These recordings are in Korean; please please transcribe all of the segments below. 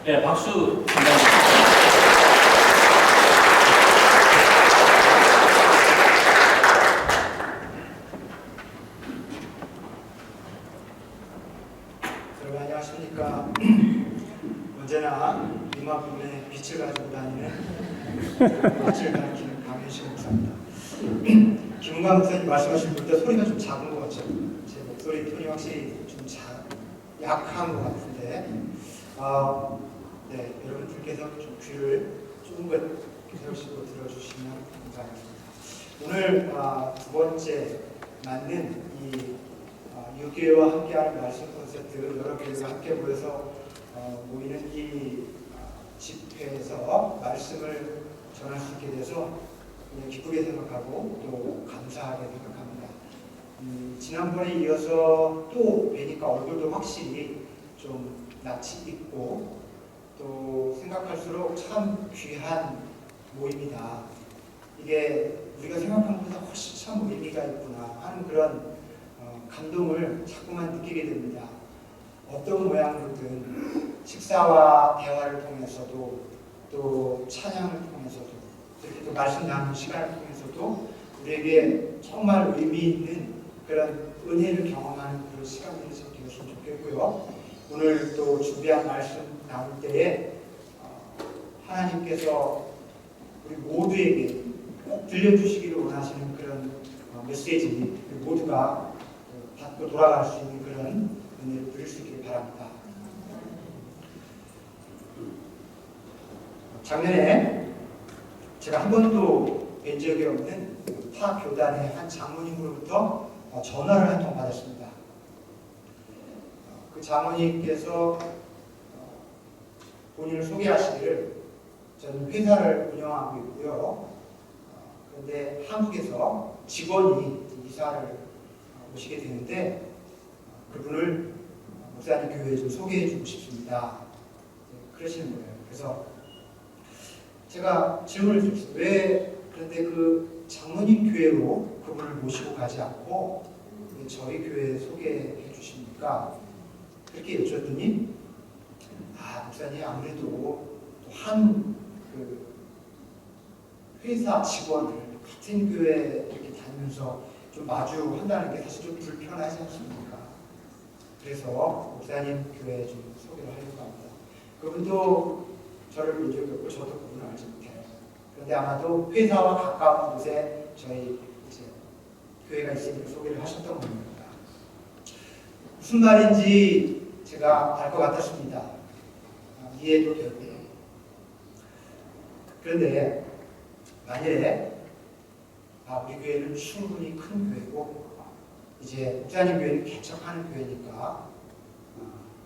네, 박수 감사합니다. 여러분 안녕하십니까. 언제나 이마 부분에 빛을 가지고 다니는 빛을 가리키는 강현식 목사입니다. 김은광 목사님 말씀하신 분때 소리가 좀 작은 것 같죠? 제 목소리 톤이 확실히 좀 약한 것 같은데 네, 여러분들께서 좀 귀를 쫑긋 세우시고 들어주시면 감사하겠습니다. 오늘 두 번째 맞는 이 6개와 함께하는 말씀 콘서트, 여러 교회가 함께 모여서 모이는 이 집회에서 말씀을 전할 수 있게 돼서 그냥 기쁘게 생각하고 또 감사하게 생각합니다. 지난번에 이어서 또 뵈니까 얼굴도 확실히 좀 낯이 있고 또 생각할수록 참 귀한 모임이다. 이게 우리가 생각한 것보다 훨씬 참 의미가 있구나 하는 그런 감동을 자꾸만 느끼게 됩니다. 어떤 모양으로든 식사와 대화를 통해서도 또 찬양을 통해서도 이렇게 또 말씀 나누는 시간을 통해서도 우리에게 정말 의미 있는 그런 은혜를 경험하는 그런 시간들이 되었으면 좋겠고요. 오늘 또 준비한 말씀 나눌 때에 하나님께서 우리 모두에게 꼭 들려주시기를 원하시는 그런 메시지 모두가 받고 돌아갈 수 있는 그런 은혜를 누릴 수 있기를 바랍니다. 작년에 제가 한 번도 뵌 적이 없는 타 교단의 한 장로님으로부터 전화를 한 통 받았습니다. 그 장로님께서 본인을 소개하시기를 저는 회사를 운영하고 있고요. 그런데 한국에서 직원이 이사를 오시게 되는데 그분을 목사님 교회에 좀 소개해 주고 싶습니다. 그러시는 거예요. 그래서 제가 질문을 드렸어요. 왜 그런데 그 장로님 교회로 그분을 모시고 가지 않고 왜 저희 교회에 소개해 주십니까? 그렇게 여쭈었더니 목사님 아무래도 한 그 회사 직원을 같은 교회 이렇게 다니면서 좀 마주한다는 게 사실 좀 불편하지 않습니까? 그래서 목사님 교회에 좀 소개를 하려고 합니다. 그분도 저를 본 적이 없고 저도 그분을 알지 못해요. 그런데 아마도 회사와 가까운 곳에 저희 이제 교회가 있으니까 소개를 하셨던 겁니다. 무슨 말인지 제가 알 것 같았습니다. 이해도 되고요. 그런데 만일에 우리 교회는 충분히 큰 교회고 이제 목사님 교회는 개척하는 교회니까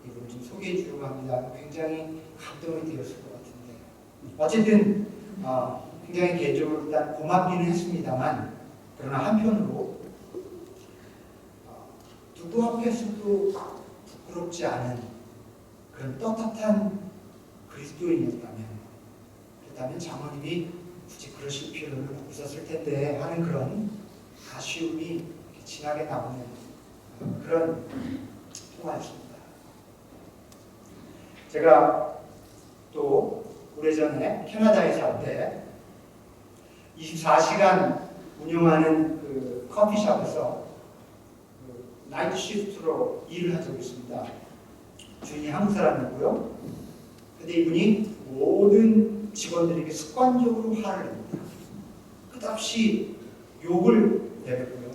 이분을 좀 소개해 주려고 합니다. 굉장히 감동이 되었을 것 같은데 어쨌든 굉장히 개인적으로 일단 고맙기는 했습니다만 그러나 한편으로 누구 앞에서도 부끄럽지 않은 그런 떳떳한 그리스도인이었다면 장로님이 굳이 그러실 필요는 없었을 텐데 하는 그런 아쉬움이 진하게 나오는 그런 통화였습니다. 제가 또 오래전에 캐나다에 살 때 24시간 운영하는 그 커피숍에서 나이트 시프트로 일을 한 적이 있습니다. 주인이 한국 사람이고요. 근데 이분이 모든 직원들에게 습관적으로 화를 냅니다. 끝없이 욕을 내뱉고요.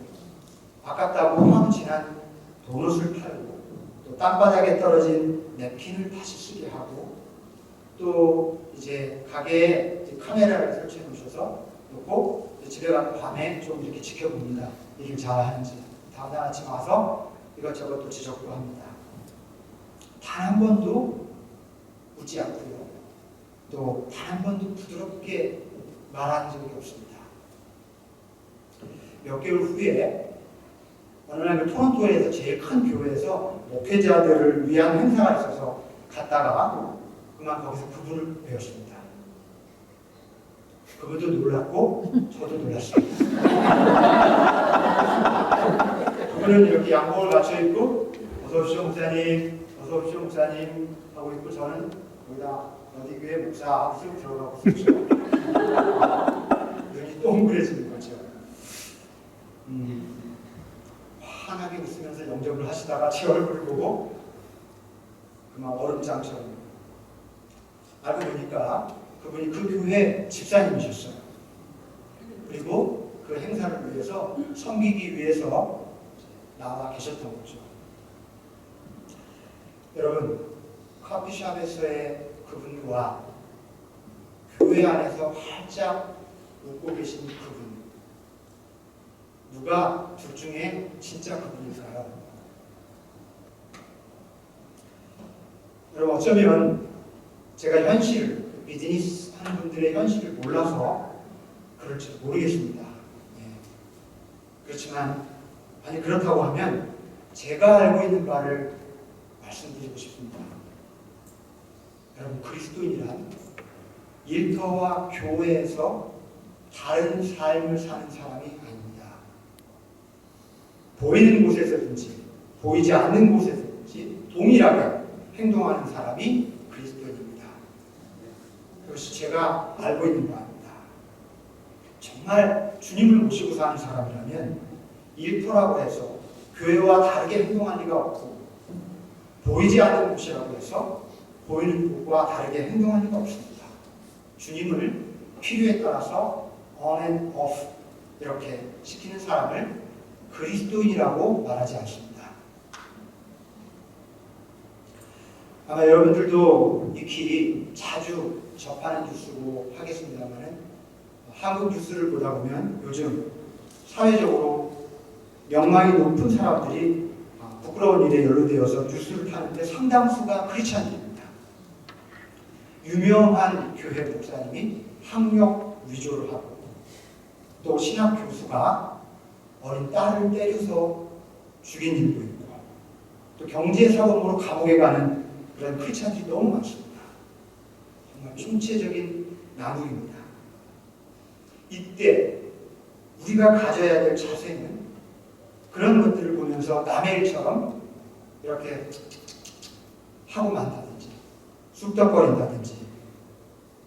아깝다고 하루 지난 도넛을 팔고 또 땅바닥에 떨어진 냅킨을 다시 쓰게 하고 또 이제 가게에 이제 카메라를 설치해 놓으셔서 놓고 집에 가는 밤에 좀 이렇게 지켜봅니다. 일을 잘하는지. 다음날 아침 와서 이것저것 또 지적도 합니다. 단 한 번도 웃지 않고요. 또 단 한 번도 부드럽게 말한 적이 없습니다. 몇 개월 후에 어느 날 토론토에서 제일 큰 교회에서 목회자들을 위한 행사가 있어서 갔다가 그만 거기서 그분을 배웠습니다. 그분도 놀랐고 저도 놀랐습니다. 그분은 이렇게 양복을 갖춰 입고 어서 오십시오 목사님, 어서 오십시오 목사님 하고 있고 저는 거기다 어디 교회 목사 하고 쓱 들어가고 싶죠. 눈이 동그래지는 거죠. 환하게 웃으면서 영접을 하시다가 제 얼굴을 보고 그만 얼음장처럼 알고 보니까 그분이 그 교회 집사님이셨어요. 그리고 그 행사를 위해서 섬기기 위해서 나와 계셨던 거죠. 여러분, 커피숍에서의 그분과 교회 안에서 활짝 웃고 계신 그분, 누가 둘 중에 진짜 그분일까요? 여러분, 어쩌면 제가 현실, 비즈니스 하는 분들의 현실을 몰라서 그럴지 모르겠습니다. 그렇지만 만약 그렇다고 하면 제가 알고 있는 바를 말씀드리고 싶습니다. 여러분, 그리스도인이란 일터와 교회에서 다른 삶을 사는 사람이 아닙니다. 보이는 곳에서든지 보이지 않는 곳에서든지 동일하게 행동하는 사람이 그리스도인입니다. 그것이 제가 알고 있는 바입니다. 정말 주님을 모시고 사는 사람이라면 일터라고 해서 교회와 다르게 행동할 리가 없고, 보이지 않는 곳이라고 해서 보이는 곳과 다르게 행동할 리가 없습니다. 주님을 필요에 따라서 on and off 이렇게 시키는 사람을 그리스도인이라고 말하지 않습니다. 아마 여러분들도 익히 자주 접하는 뉴스고 하겠습니다만, 한국 뉴스를 보다 보면 요즘 사회적으로 명망이 높은 사람들이 부끄러운 일에 연루되어서 뉴스를 타는데 상당수가 크리스찬들입니다. 유명한 교회 목사님이 학력 위조를 하고, 또 신학 교수가 어린 딸을 때려서 죽인 일도 있고, 또 경제사범으로 감옥에 가는 그런 크리스찬들이 너무 많습니다. 정말 총체적인 난국입니다. 이때 우리가 가져야 될 자세는 그런 것들을 보면서 남의 일처럼 이렇게 하고 만다든지 쑥덕거린다든지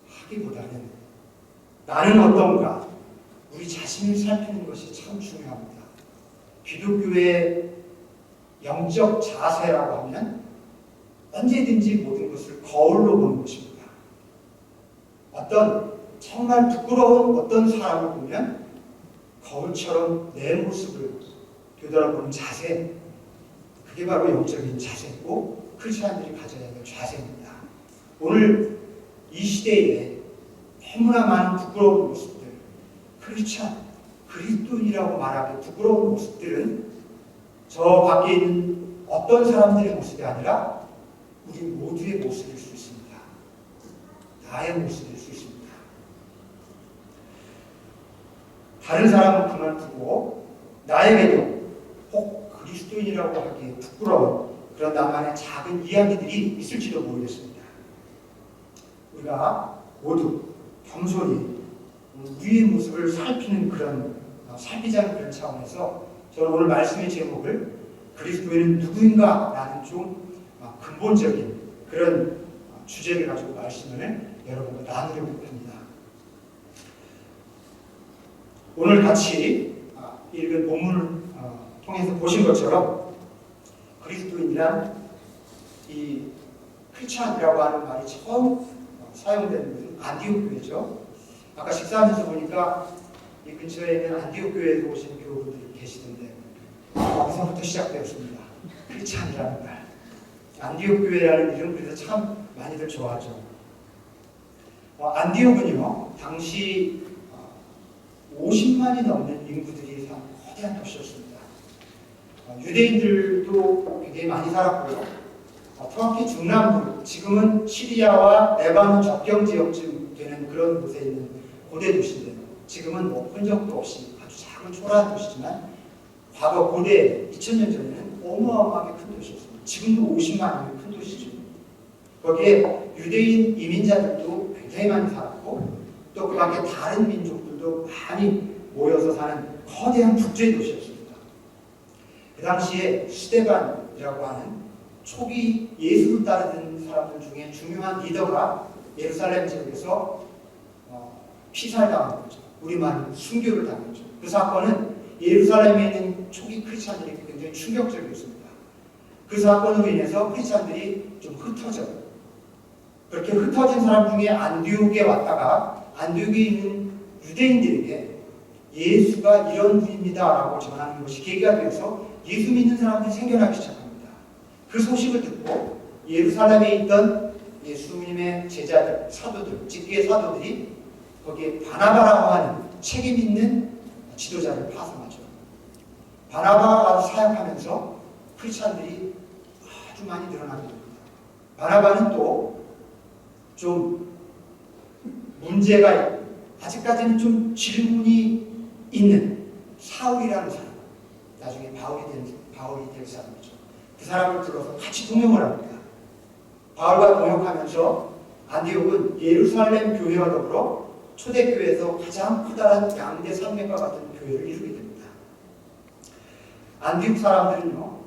하기보다는 나는 어떤가, 우리 자신을 살피는 것이 참 중요합니다. 기독교의 영적 자세라고 하면 언제든지 모든 것을 거울로 보는 것입니다. 어떤 정말 부끄러운 어떤 사람을 보면 거울처럼 내 모습을 되돌아보는 자세, 그게 바로 영적인 자세고 크리스찬들이 가져야 될 자세입니다. 오늘 이 시대에 너무나 많은 부끄러운 모습들, 크리스찬, 그리스도인이라고 말하기 부끄러운 모습들은 저 밖에 있는 어떤 사람들의 모습이 아니라 우리 모두의 모습일 수 있습니다. 나의 모습일 수 있습니다. 다른 사람은 그만두고 나에게도 혹 그리스도인이라고 하기에 부끄러운 그런 나만의 작은 이야기들이 있을지도 모르겠습니다. 우리가 모두 겸손히 우리의 모습을 살피는 그런 살피자는 그런 차원에서 저는 오늘 말씀의 제목을 그리스도인은 누구인가? 라는 좀 근본적인 그런 주제를 가지고 말씀을 여러분과 나누려고 합니다. 오늘 같이 읽은 본문을 통해서 보신 것처럼 그리스도인이란 이 크리스찬이라고 하는 말이 처음 사용되는 것은 안디옥 교회죠. 아까 식사하면서 보니까 이 근처에 있는 안디옥 교회에서 오신 교우들이 계시던데 거기서부터 시작되었습니다. 크리스찬이라는 말. 안디옥 교회라는 이름, 그래서 참 많이들 좋아하죠. 안디옥은요, 당시 50만이 넘는 인구들이 산 거대한 도시였습니다. 유대인들도 굉장히 많이 살았고요. 터키 중남부, 지금은 시리아와 레바논 접경 지역쯤 되는 그런 곳에 있는 고대 도시인데요. 지금은 뭐 흔적도 없이 아주 작은 초라한 도시지만 과거 고대 2000년 전에는 어마어마하게 큰 도시였습니다. 지금도 50만이면 큰 도시죠. 거기에 유대인 이민자들도 굉장히 많이 살았고, 또 그 밖에 다른 민족들도 많이 모여서 사는 거대한 국제 도시였습니다. 그 당시에 스데반이라고 하는 초기 예수를 따르던 사람들 중에 중요한 리더가 예루살렘 지역에서 피살당한 거죠. 우리만 순교를 당했죠. 그 사건은 예루살렘에 있는 초기 크리스찬들에게 굉장히 충격적이었습니다. 그 사건으로 인해서 크리스찬들이 좀 흩어져요. 그렇게 흩어진 사람 중에 안디옥에 왔다가 안디옥에 있는 유대인들에게 예수가 이런 분입니다 라고 전하는 것이 계기가 되어서 예수 믿는 사람들이 생겨나기 시작합니다. 그 소식을 듣고 예루살렘에 있던 예수님의 제자들, 사도들, 직계의 사도들이 거기에 바나바라고 하는 책임 있는 지도자를 파송하죠. 바나바가 가서 사역하면서 크리스찬들이 아주 많이 늘어나게 됩니다. 바나바는 또 좀 문제가 있고 아직까지는 좀 질문이 있는 사울이라는 사람, 나중에 바울이 될 사람이죠. 그 사람을 불러서 같이 동역을 합니다. 바울과 동역하면서 안디옥은 예루살렘 교회와 더불어 초대교회에서 가장 커다란 양대 산맥과 같은 교회를 이루게 됩니다. 안디옥 사람들은요,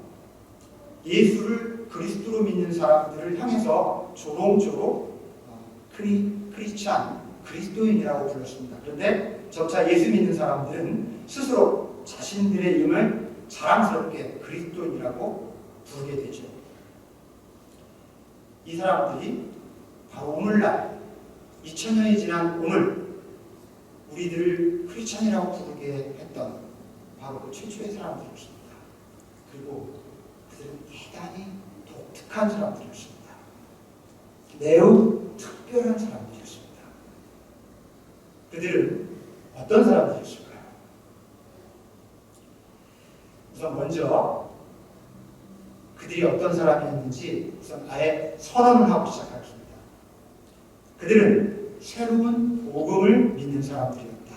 예수를 그리스도로 믿는 사람들을 향해서 조롱조로 크리스찬, 그리스도인이라고 불렀습니다. 그런데 점차 예수 믿는 사람들은 스스로 자신들의 이름을 자랑스럽게 그리스도인이라고 부르게 되죠. 이 사람들이 바로 오늘날 2000년이 지난 오늘 우리들을 크리스찬이라고 부르게 했던 바로 그 최초의 사람들이었습니다. 그리고 그들은 대단히 독특한 사람들이었습니다. 매우 특별한 사람들이었습니다. 그들은 어떤 사람들이었을까요? 우선 먼저 그들이 어떤 사람이었는지 우선 아예 선언을 하고 시작하겠습니다. 그들은 새로운 복음을 믿는 사람들이었다.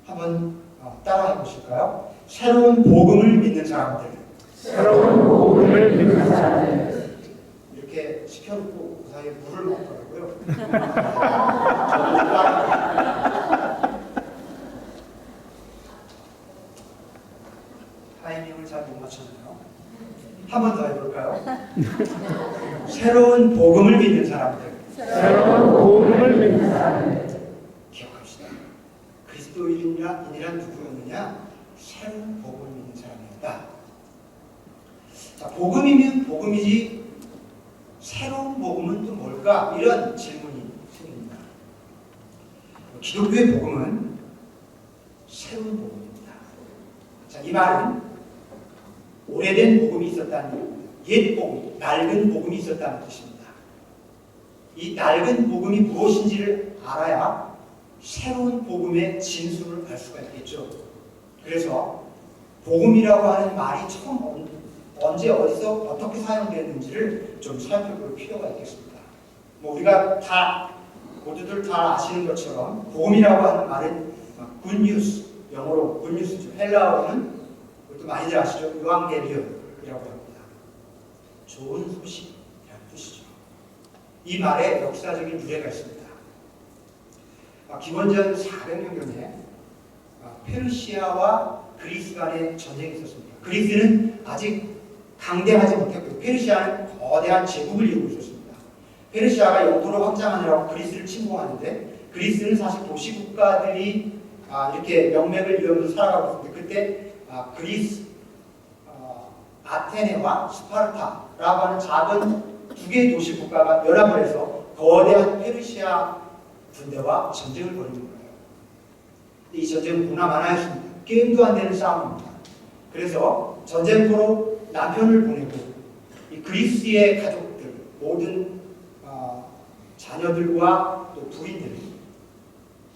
한번 따라해 보실까요? 새로운 복음을 믿는 사람들. 새로운 복음을 믿는 사람들. 이렇게 시켜놓고 그 사이에 물을 먹더라고요. 타이밍을 잘 못 맞췄네요. 한 번 더 해볼까요? 새로운 복음을 믿는 사람들. 새로운 복음을 믿는 사람들. 기억합시다. 그리스도인이란 누구였느냐? 새로운 복음을 믿는 사람이었다. 자, 복음이면 복음이지 새로운 복음은 또 뭘까? 이런 질문이 생깁니다. 기독교의 복음은 새로운 복음입니다. 자, 이 말은 오래된 복음이 있었다는 옛 복음, 낡은 복음이 있었다는 뜻입니다. 이 낡은 복음이 무엇인지를 알아야 새로운 복음의 진수를 알 수가 있겠죠. 그래서 복음이라고 하는 말이 처음 언제 어디서 어떻게 사용되는지를 좀 살펴볼 필요가 있겠습니다. 뭐 우리가 모두들 다 아시는 것처럼 복음이라고 하는 말은 good news, 영어로 good news죠. 헬라어로는 그것도 많이들 아시죠? 유앙겔리온이라고 합니다. 좋은 소식이라는 뜻이죠. 이 말에 역사적인 유래가 있습니다. 기원전 400년경에 페르시아와 그리스 간의 전쟁이 있었습니다. 그리스는 아직 강대하지 못했고 페르시아는 거대한 제국을 이루고 있었습니다. 페르시아가 영토를 확장하느라고 그리스를 침공하는데 그리스는 사실 도시국가들이 이렇게 명맥을 이으면서 살아가고 있었는데 그때 그리스, 아테네와 스파르타라고 하는 작은 두 개의 도시국가가 연합을 해서 거대한 페르시아 군대와 전쟁을 벌이는 거예요. 이 전쟁은 보나마나였습니다. 게임도 안 되는 싸움입니다. 그래서 전쟁터로 남편을 보내고 이 그리스의 가족들, 모든 자녀들과 또 부인들이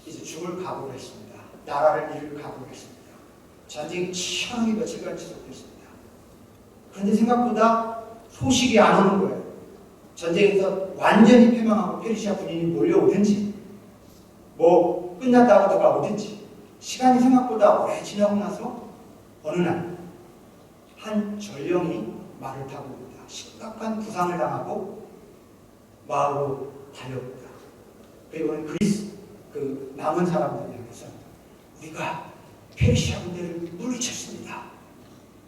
이제 죽을 각오를 했습니다. 나라를 잃을 각오를 했습니다. 전쟁이 치열하게 며칠간 지속됐습니다. 그런데 생각보다 소식이 안 오는 거예요. 전쟁에서 완전히 패망하고 페르시아 군인이 몰려오든지 뭐 끝났다고 누가 오든지 시간이 생각보다 오래 지나고 나서 어느 날 한 전령이 말을 타고 옵니다. 심각한 부상을 당하고 마을로 달려옵니다. 그리고는 그리스 그 남은 사람들 향해서 우리가 페르시아 군대를 물리쳤습니다.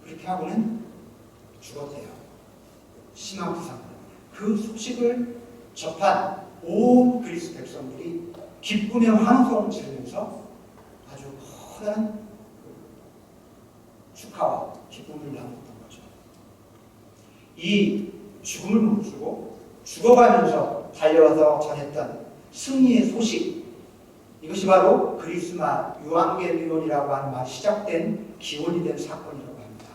그렇게 하고는 죽었대요. 심한 부상. 그 소식을 접한 온 그리스 백성들이 기쁨의 환호성을 지르면서 아주 커다란 축하와 기쁨을 나눴던 거죠. 이 죽음을 멈추고 죽어가면서 달려와서 전했던 승리의 소식, 이것이 바로 그리스말 유앙겔리온이라고 하는 말이 시작된 기원이 된 사건이라고 합니다.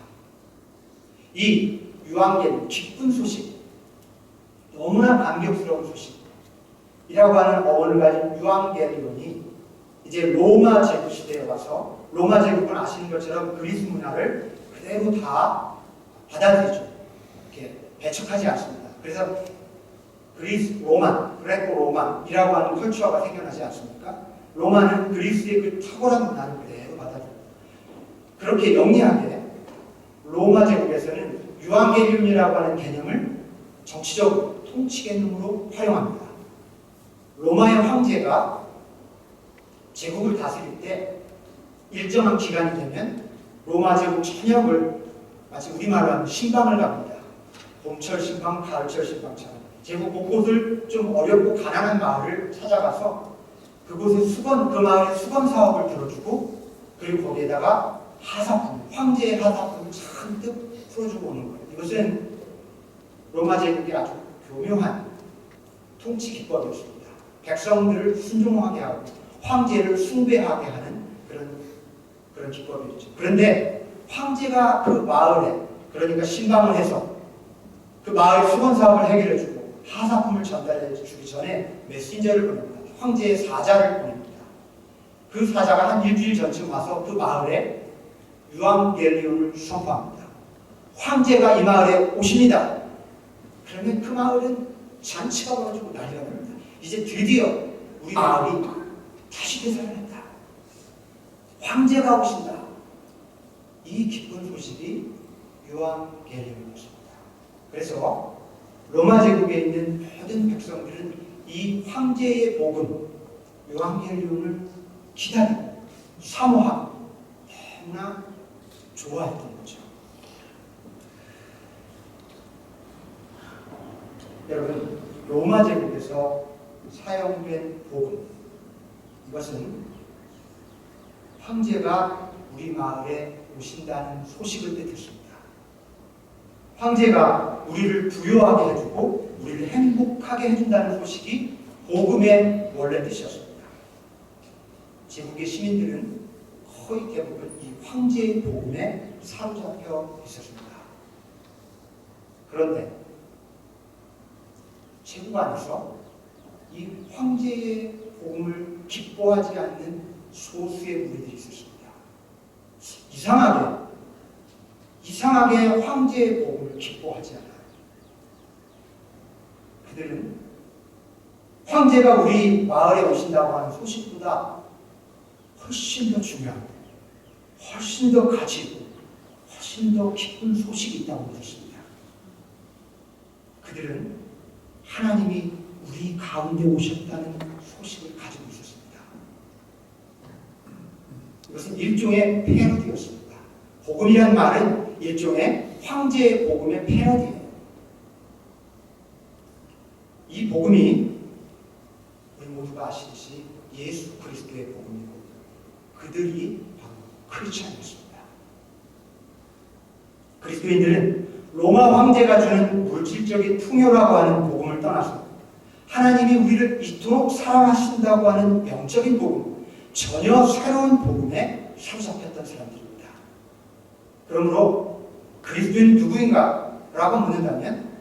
이 유앙겔리온, 기쁜 소식, 너무나 감격스러운 소식이라고 하는 어원을 가진 유앙겔리온이 이제 로마 제국 시대에 와서, 로마 제국은 아시는 것처럼 그리스 문화를 그대로 다 받아들이죠. 이렇게 배척하지 않습니다. 그래서 그리스 로마, 그레코 로마이라고 하는 컬처가 생겨나지 않습니까? 로마는 그리스의 그 탁월한 문화를 그대로 받아들입니다. 그렇게 영리하게 로마 제국에서는 유앙겔리온이라고 하는 개념을 정치적 통치 개념으로 활용합니다. 로마의 황제가 제국을 다스릴 때 일정한 기간이 되면 로마 제국 전역을 마치 우리말로 하면 신방을 갑니다. 봄철 신방, 가을철 신방처럼 제국 곳곳을 좀 어렵고 가난한 마을을 찾아가서 그곳에 그 마을의 수건 사업을 들어주고, 그리고 거기에다가 하사품, 황제의 하사품을 잔뜩 풀어주고 오는 거예요. 이것은 로마 제국의 아주 교묘한 통치 기법이었습니다. 백성들을 순종하게 하고 황제를 숭배하게 하는 그런 기법이었죠. 그런데 황제가 그 마을에, 그러니까 신방을 해서 그 마을의 수건 사업을 해결해주고 하사품을 전달해주기 전에 메신저를 보냅니다. 황제의 사자를 보냅니다. 그 사자가 한 일주일 전쯤 와서 그 마을에 유앙겔리온을 선포합니다. 황제가 이 마을에 오십니다. 그러면 그 마을은 잔치가 벌어지고 난리가 납니다. 이제 드디어 우리 마을이 다시 되살아난다. 황제가 오신다. 이 기쁜 소식이 유앙겔리온이었습니다. 그래서 로마 제국에 있는 모든 백성들은 이 황제의 복음, 유앙겔리온을 기다리고 사모하고 너무나 좋아했던 거죠. 여러분, 로마 제국에서 사용된 복음, 이것은 황제가 우리 마을에 오신다는 소식을 뜻했습니다. 황제가 우리를 부유하게 해주고 우리를 행복하게 해준다는 소식이 복음의 원래 뜻이었습니다. 제국의 시민들은 거의 대부분 이 황제의 복음에 사로잡혀 있었습니다. 그런데 제국 안에서 이 황제의 복음을 기뻐하지 않는 소수의 무리들이 있었습니다. 이상하게 황제의 복음을 기뻐하지 않아요. 그들은 황제가 우리 마을에 오신다고 하는 소식보다 훨씬 더 중요한, 훨씬 더 가치 있고 훨씬 더 기쁜 소식이 있다고 믿었습니다. 그들은 하나님이 우리 가운데 오셨다는 소식을 가지고 있었습니다. 이것은 일종의 패러디였습니다. 복음이란 말은 일종의 황제의 복음의 패러디예요. 이 복음이 우리 모두가 아시듯이 예수 그리스도의 복음이고 그들이 바로 크리스천이었습니다. 그리스도인들은 로마 황제가 주는 물질적인 풍요라고 하는 복음을 떠나서 하나님이 우리를 이토록 사랑하신다고 하는 영적인 복음, 전혀 새로운 복음에 사로잡혔던 사람들입니다. 그러므로 그리스도인은 누구인가? 라고 묻는다면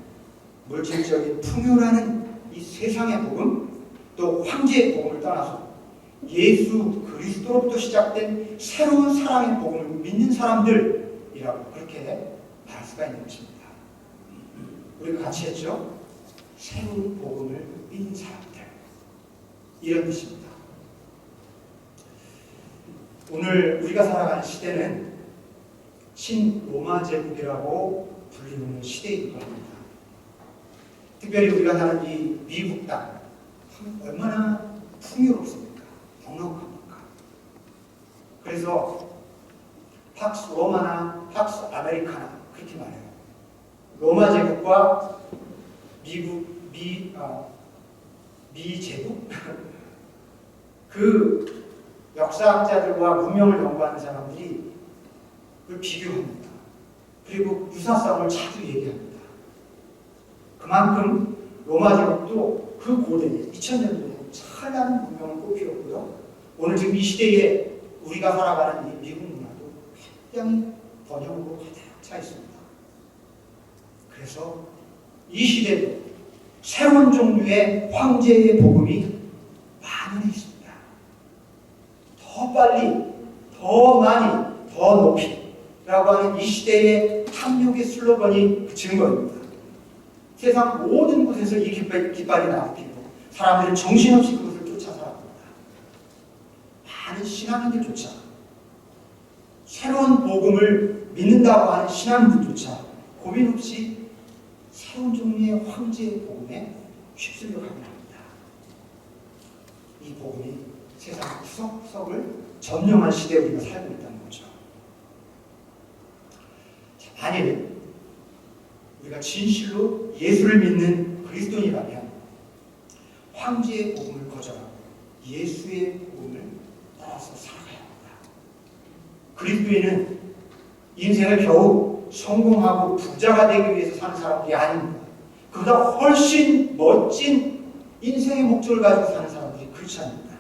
물질적인 풍요라는 이 세상의 복음, 또 황제의 복음을 떠나서 예수 그리스도로부터 시작된 새로운 사랑의 복음을 믿는 사람들이라고 그렇게 말할 수가 있는 것입니다. 우리가 같이 했죠? 새로운 복음을 믿는 사람들, 이런 뜻입니다. 오늘 우리가 살아가는 시대는 신로마 제국이라고 불리는 시대이기도 합니다. 특별히 우리가 사는 이 미국 땅, 얼마나 풍요롭습니까? 넉넉합니까? 그래서 팍스 로마나 팍스 아메리카나 그렇게 말해요. 로마 제국과 미 제국 그 역사학자들과 문명을 연구하는 사람들이 그걸 비교합니다. 그리고 유사성을 자주 얘기합니다. 그만큼 로마 제국도 그 고대에 2000년도에 찬란한 문명을 꽃피웠고요. 오늘 지금 이 시대에 우리가 살아가는 이 미국 문화도 굉장히 번영으로 가득 차 있습니다. 그래서 이 시대도 새로운 종류의 황제의 복음이 만연해 있습니다. 더 빨리, 더 많이, 더 높이 라고 하는 이 시대의 탐욕의 슬로건이 그 증거입니다. 세상 모든 곳에서 이 깃발이 나오고 사람들은 정신없이 그것을 쫓아 살아갑니다. 많은 신앙인들조차 새로운 복음을 믿는다고 하는 신앙인들조차 고민 없이 새로운 종류의 황제의 복음에 휩쓸려 가게 합니다. 이 복음이 세상 구석구석을 점령한 시대에 우리가 살고 있다는 거죠. 자, 만일 우리가 진실로 예수를 믿는 그리스도인이라면 황제의 복음을 거절하고 예수의 복음을 따라서 살아가야 합니다. 그리스도인은 인생을 겨우 성공하고 부자가 되기 위해서 사는 사람들이 아닙니다. 그보다 훨씬 멋진 인생의 목적을 가지고 사는 사람들이 크리스찬입니다.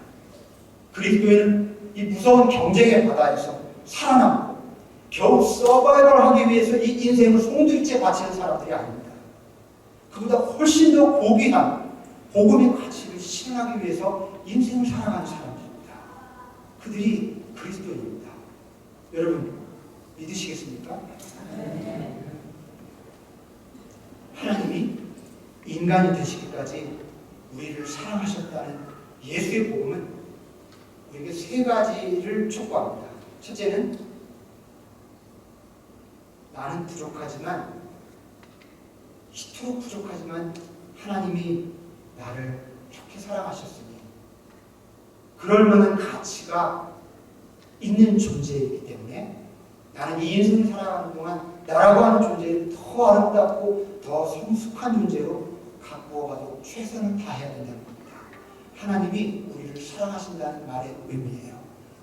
그리스도인은 이 무서운 경쟁의 바다에서 살아남고 겨우 서바이벌 하기 위해서 이 인생을 송두리째 바치는 사람들이 아닙니다. 그보다 훨씬 더 고귀한 복음의 가치를 실현하기 위해서 인생을 살아가는 사람들입니다. 그들이 그리스도인입니다. 여러분 믿으시겠습니까? 하나님이 인간이 되시기까지 우리를 사랑하셨다는 예수의 복음은 우리에게 세 가지를 촉구합니다. 첫째는 나는 부족하지만 이토록 부족하지만 하나님이 나를 이렇게 사랑하셨으니 그럴 만한 가치가 있는 존재이기 때문에 나는 이 인생을 살아가는 동안 나라고 하는 존재를 더 아름답고 더 성숙한 존재로 갖고 가도 최선을 다해야 된다는 겁니다. 하나님이 우리를 사랑하신다는 말의 의미예요.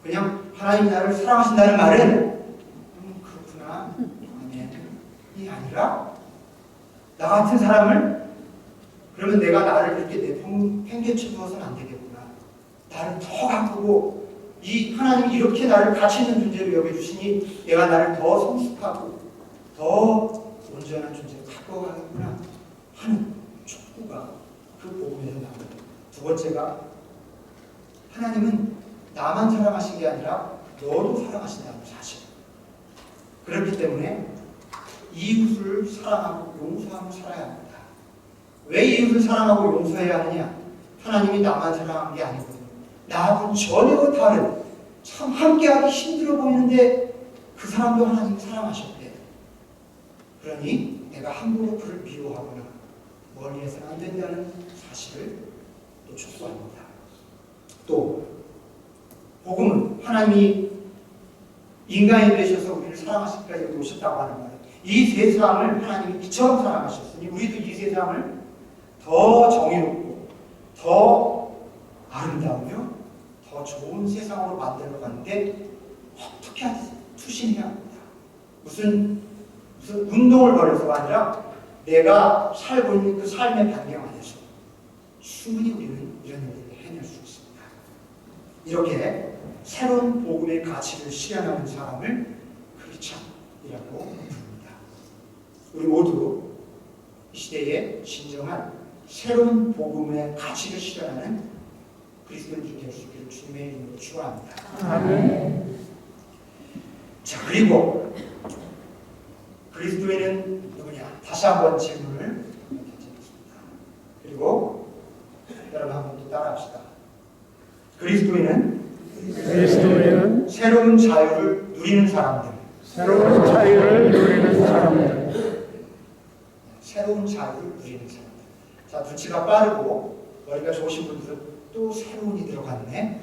그냥 하나님이 나를 사랑하신다는 말은 그렇구나 아멘이 아니라 나 같은 사람을 그러면 내가 나를 이렇게 내팽개쳐 두어서는 안 되겠구나. 나를 더 가꾸고 이 하나님이 이렇게 나를 가치 있는 존재로 여겨주시니 내가 나를 더 성숙하고 더 온전한 존재로 갖고 가겠구나 하는 촉구가 그 복음에서 나옵니다. 두 번째가 하나님은 나만 사랑하신 게 아니라 너도 사랑하신다는 사실. 그렇기 때문에 이웃을 사랑하고 용서하며 살아야 합니다. 왜 이웃을 사랑하고 용서해야 하느냐? 하나님이 나만 사랑한 게 아니거든요. 나하고는 전혀 다른 참 함께하기 힘들어 보이는데 그 사람도 하나님이 사랑하셨대. 그러니 내가 함부로 그를 미워하거나 멀리해서는 안 된다는 사실을 또 촉구합니다. 또 복음은 하나님이 인간이 되셔서 우리를 사랑하시기까지 여기 오셨다고 하는 말. 이 세상을 하나님이 이처럼 사랑하셨으니 우리도 이 세상을 더 정의롭고 더 아름다우며 더 좋은 세상으로 만들어 가는데 어떻게 하지? 투신해야 합니다. 무슨 운동을 벌여서가 아니라 내가 살고 있는 그 삶의 반경 안에서 충분히 우리는 이런 일을 해낼 수 있습니다. 이렇게 새로운 복음의 가치를 실현하는 사람을 크리스찬이라고 부릅니다. 우리 모두 이 시대에 진정한 새로운 복음의 가치를 실현하는 그리스도인들이 될 수 있기를 주님의 이름으로 축원합니다. 아멘. 자, 그리고 그리스도인은 누구냐? 다시 한번 질문을 던져보겠습니다. 그리고 여러분 한번 또 따라합시다. 그리스도인은 새로운 자유를 누리는 사람들. 새로운 자유를 누리는 사람들. 새로운 자유를 누리는 사람들. 자, 눈치가 빠르고 머리가 좋으신 분들은 또 새로운이 들어갔네.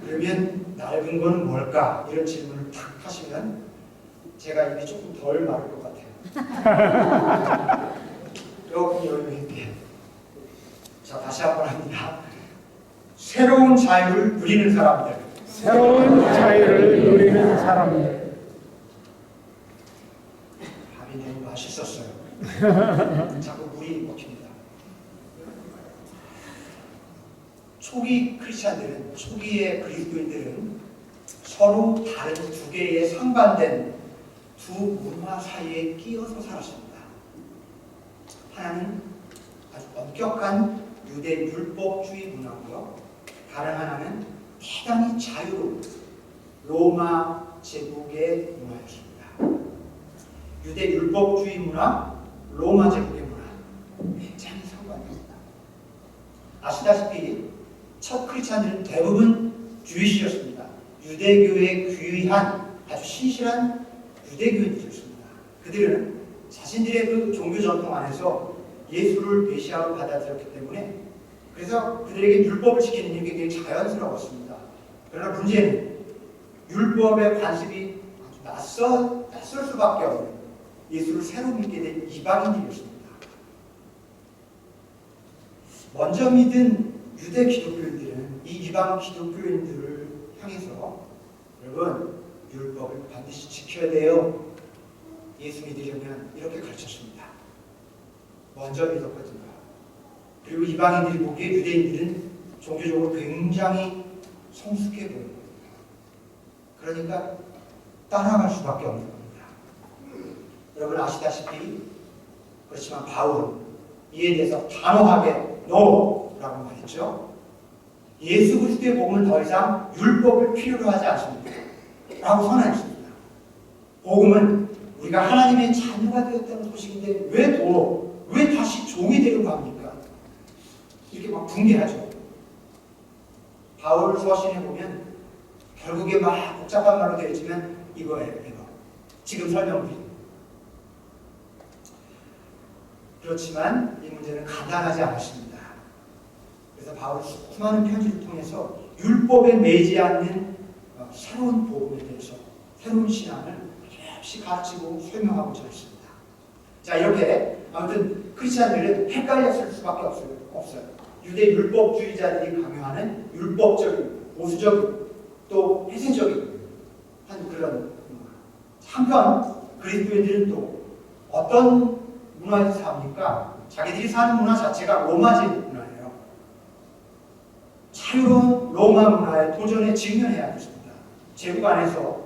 그러면 낡은 건 뭘까? 이런 질문을 탁 하시면 제가 입이 조금 덜 마를 것 같아요. 조금 여유 있게. 자, 다시 한번 합니다. 새로운 자유를 누리는 사람들. 새로운 자유를 누리는 사람들. 밥이 너무 맛있었어요. 자꾸 물이 먹힙니다. 초기 크리스찬들은, 초기의 그리스도인들은 서로 다른 두 개의 상반된 두 문화 사이에 끼어서 살았습니다. 하나는 아주 엄격한 유대 율법주의 문화고요. 다른 하나는 대단히 자유로운 로마 제국의 문화였습니다. 유대 율법주의 문화, 로마 제국의 문화 굉장히 상반됩니다. 아시다시피 첫 크리스찬들은 대부분 주이시였습니다. 유대교에 귀한 아주 신실한 유대교인들이었습니다. 그들은 자신들의 그 종교 전통 안에서 예수를 메시아로 받아들였기 때문에 그래서 그들에게 율법을 지키는 일이 굉장히 자연스러웠습니다. 그러나 문제는 율법의 관습이 아주 낯설 수밖에 없는 예수를 새로 믿게 된 이방인들이었습니다. 먼저 믿은 유대 기독교인들은 이 이방 기독교인들을 향해서 여러분 율법을 반드시 지켜야 돼요. 예수 믿으려면 이렇게 가르쳤습니다. 먼저 믿었거든요. 그리고 이방인들이 보기에 유대인들은 종교적으로 굉장히 성숙해 보입니다. 그러니까 따라갈 수밖에 없는 겁니다. 여러분 아시다시피 그렇지만 바울은 이에 대해서 단호하게 NO라고 말했죠. 예수 그리스도의 복음은 더 이상 율법을 필요로 하지 않습니다. 라고 선언했습니다. 복음은 우리가 하나님의 자녀가 되었다는 소식인데 왜 다시 종이 되려고 합니까? 이렇게 막 붕괴하죠. 바울 서신에 보면 결국에 막 복잡한 말로 되어 있지만 이거예요. 이거. 지금 설명드린. 그렇지만 이 문제는 간단하지 않습니다. 그래서 바울이 수많은 편지를 통해서 율법에 매이지 않는 새로운 복음에 대해서 새로운 신앙을 없이 가르치고 설명하고자 했습니다. 자, 이렇게 아무튼 크리스찬들은 헷갈렸을 수밖에 없어요. 유대 율법주의자들이 강요하는 율법적인, 보수적인, 또 폐쇄적인 한 그런 한편 그리스도인들은 또 어떤 문화에서 삽니까? 자기들이 사는 문화 자체가 로마제 문화예요. 자유로운 로마 문화의 도전에 직면해야 했습니다. 제국 안에서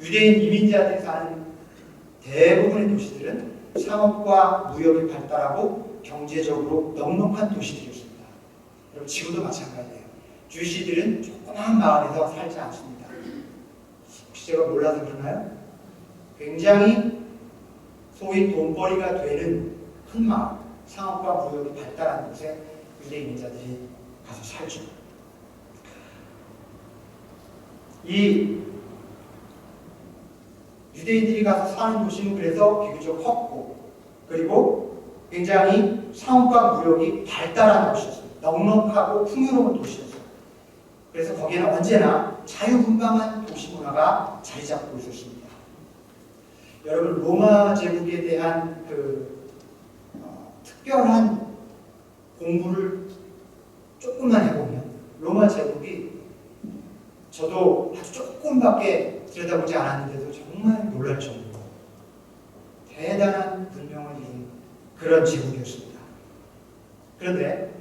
유대인 이민자들이 사는 대부분의 도시들은 상업과 무역이 발달하고 경제적으로 넉넉한 도시들이었습니다. 여러분 지금도 마찬가지예요. 주시들은 조그마한 마을에서 살지 않습니다. 혹시 제가 몰라서 그러나요? 굉장히 소위 돈벌이가 되는 큰 마을, 상업과 무역이 발달한 곳에 유대인민자들이 가서 살죠. 이 유대인들이 가서 사는 도시는 그래서 비교적 컸고 그리고 굉장히 상업과 무역이 발달한 도시였어요. 넉넉하고 풍요로운 도시였어요. 그래서 거기에는 언제나 자유분방한 도시 문화가 자리 잡고 있었습니다. 여러분 로마 제국에 대한 특별한 공부를 조금만 해보면 로마 제국이 저도 아주 조금밖에 들여다보지 않았는데도 정말 놀랄 정도로 대단한 문명을 이룬 그런 제국이었습니다. 그런데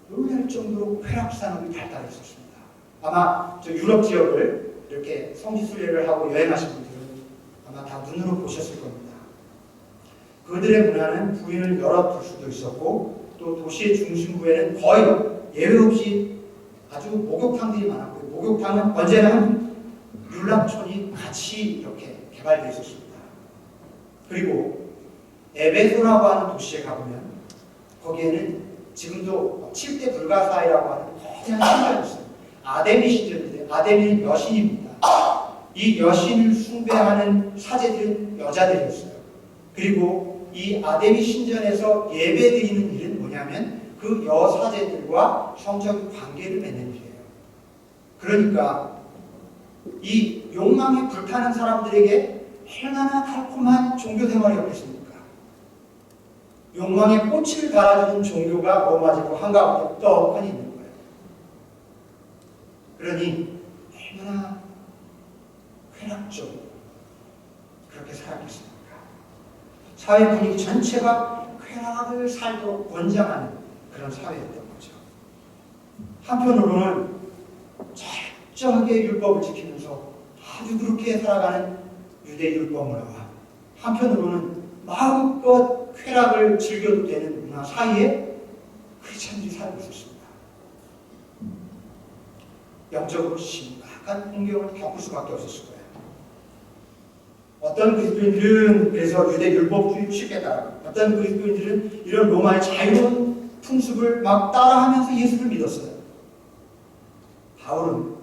놀랄 정도로 쾌락산업이 발달했었습니다. 아마 저 유럽 지역을 이렇게 성지순례를 하고 여행하신 분들은 아마 다 눈으로 보셨을 겁니다. 그들의 문화는 부인을 열어둘 수도 있었고 또 도시의 중심부에는 거의 예외 없이 아주 목욕탕들이 많았고요. 목욕탕은 언제나 율람촌이 같이 이렇게 개발되어 있었습니다. 그리고 에베소라고 하는 도시에 가보면 거기에는 지금도 7대 불가사이라고 하는 거대한 신전이 있어요. 아데미 신전인데 아데미는 여신입니다. 이 여신을 숭배하는 사제들은 여자들이었어요. 그리고 이 아데미 신전에서 예배드리는 일은 뭐냐면 그 여사제들과 성적 관계를 맺는 일이에요. 그러니까 이 욕망에 불타는 사람들에게 얼마나 달콤한 종교 생활이었겠습니까? 욕망의 꽃을 달아주는 종교가 로마 제국 한가운데 떡하니 있는 거예요. 그러니 얼마나 쾌락적으로 그렇게 살았겠습니까? 사회 분위기 전체가 쾌락을 살도록 권장하는 그런 사회였던 거죠. 한편으로는 철저하게 율법을 지키면서 아주 그렇게 살아가는 유대 율법 문화와 한편으로는 마음껏 쾌락을 즐겨도 되는 문화 사이에 크리스천들이 살고 있었습니다. 영적으로 심각한 공경을 겪을 수밖에 없었을 거예요. 어떤 그리스도인들은 그래서 유대 율법주의 쉽게 따라가고 어떤 그리스도인들은 이런 로마의 자유로운 풍습을 막 따라하면서 예수를 믿었어요. 바울은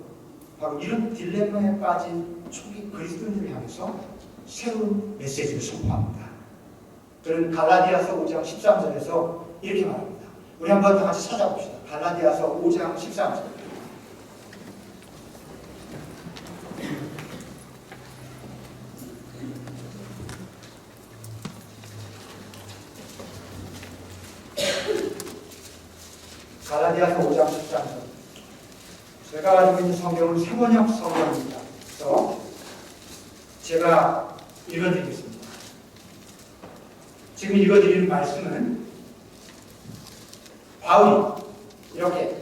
바로 이런 딜레마에 빠진 초기 그리스도인들을 향해서 새로운 메시지를 선포합니다. 그는 갈라디아서 5장 13절에서 이렇게 말합니다. 우리 한번 다 같이 찾아봅시다. 갈라디아서 5장 13절. 갈라디아서 5장 13절. 제가 가지고 있는 성경은 세번역 성경입니다. 그래서 제가 읽어드리겠습니다. 지금 읽어드리는 말씀은 바울이 이렇게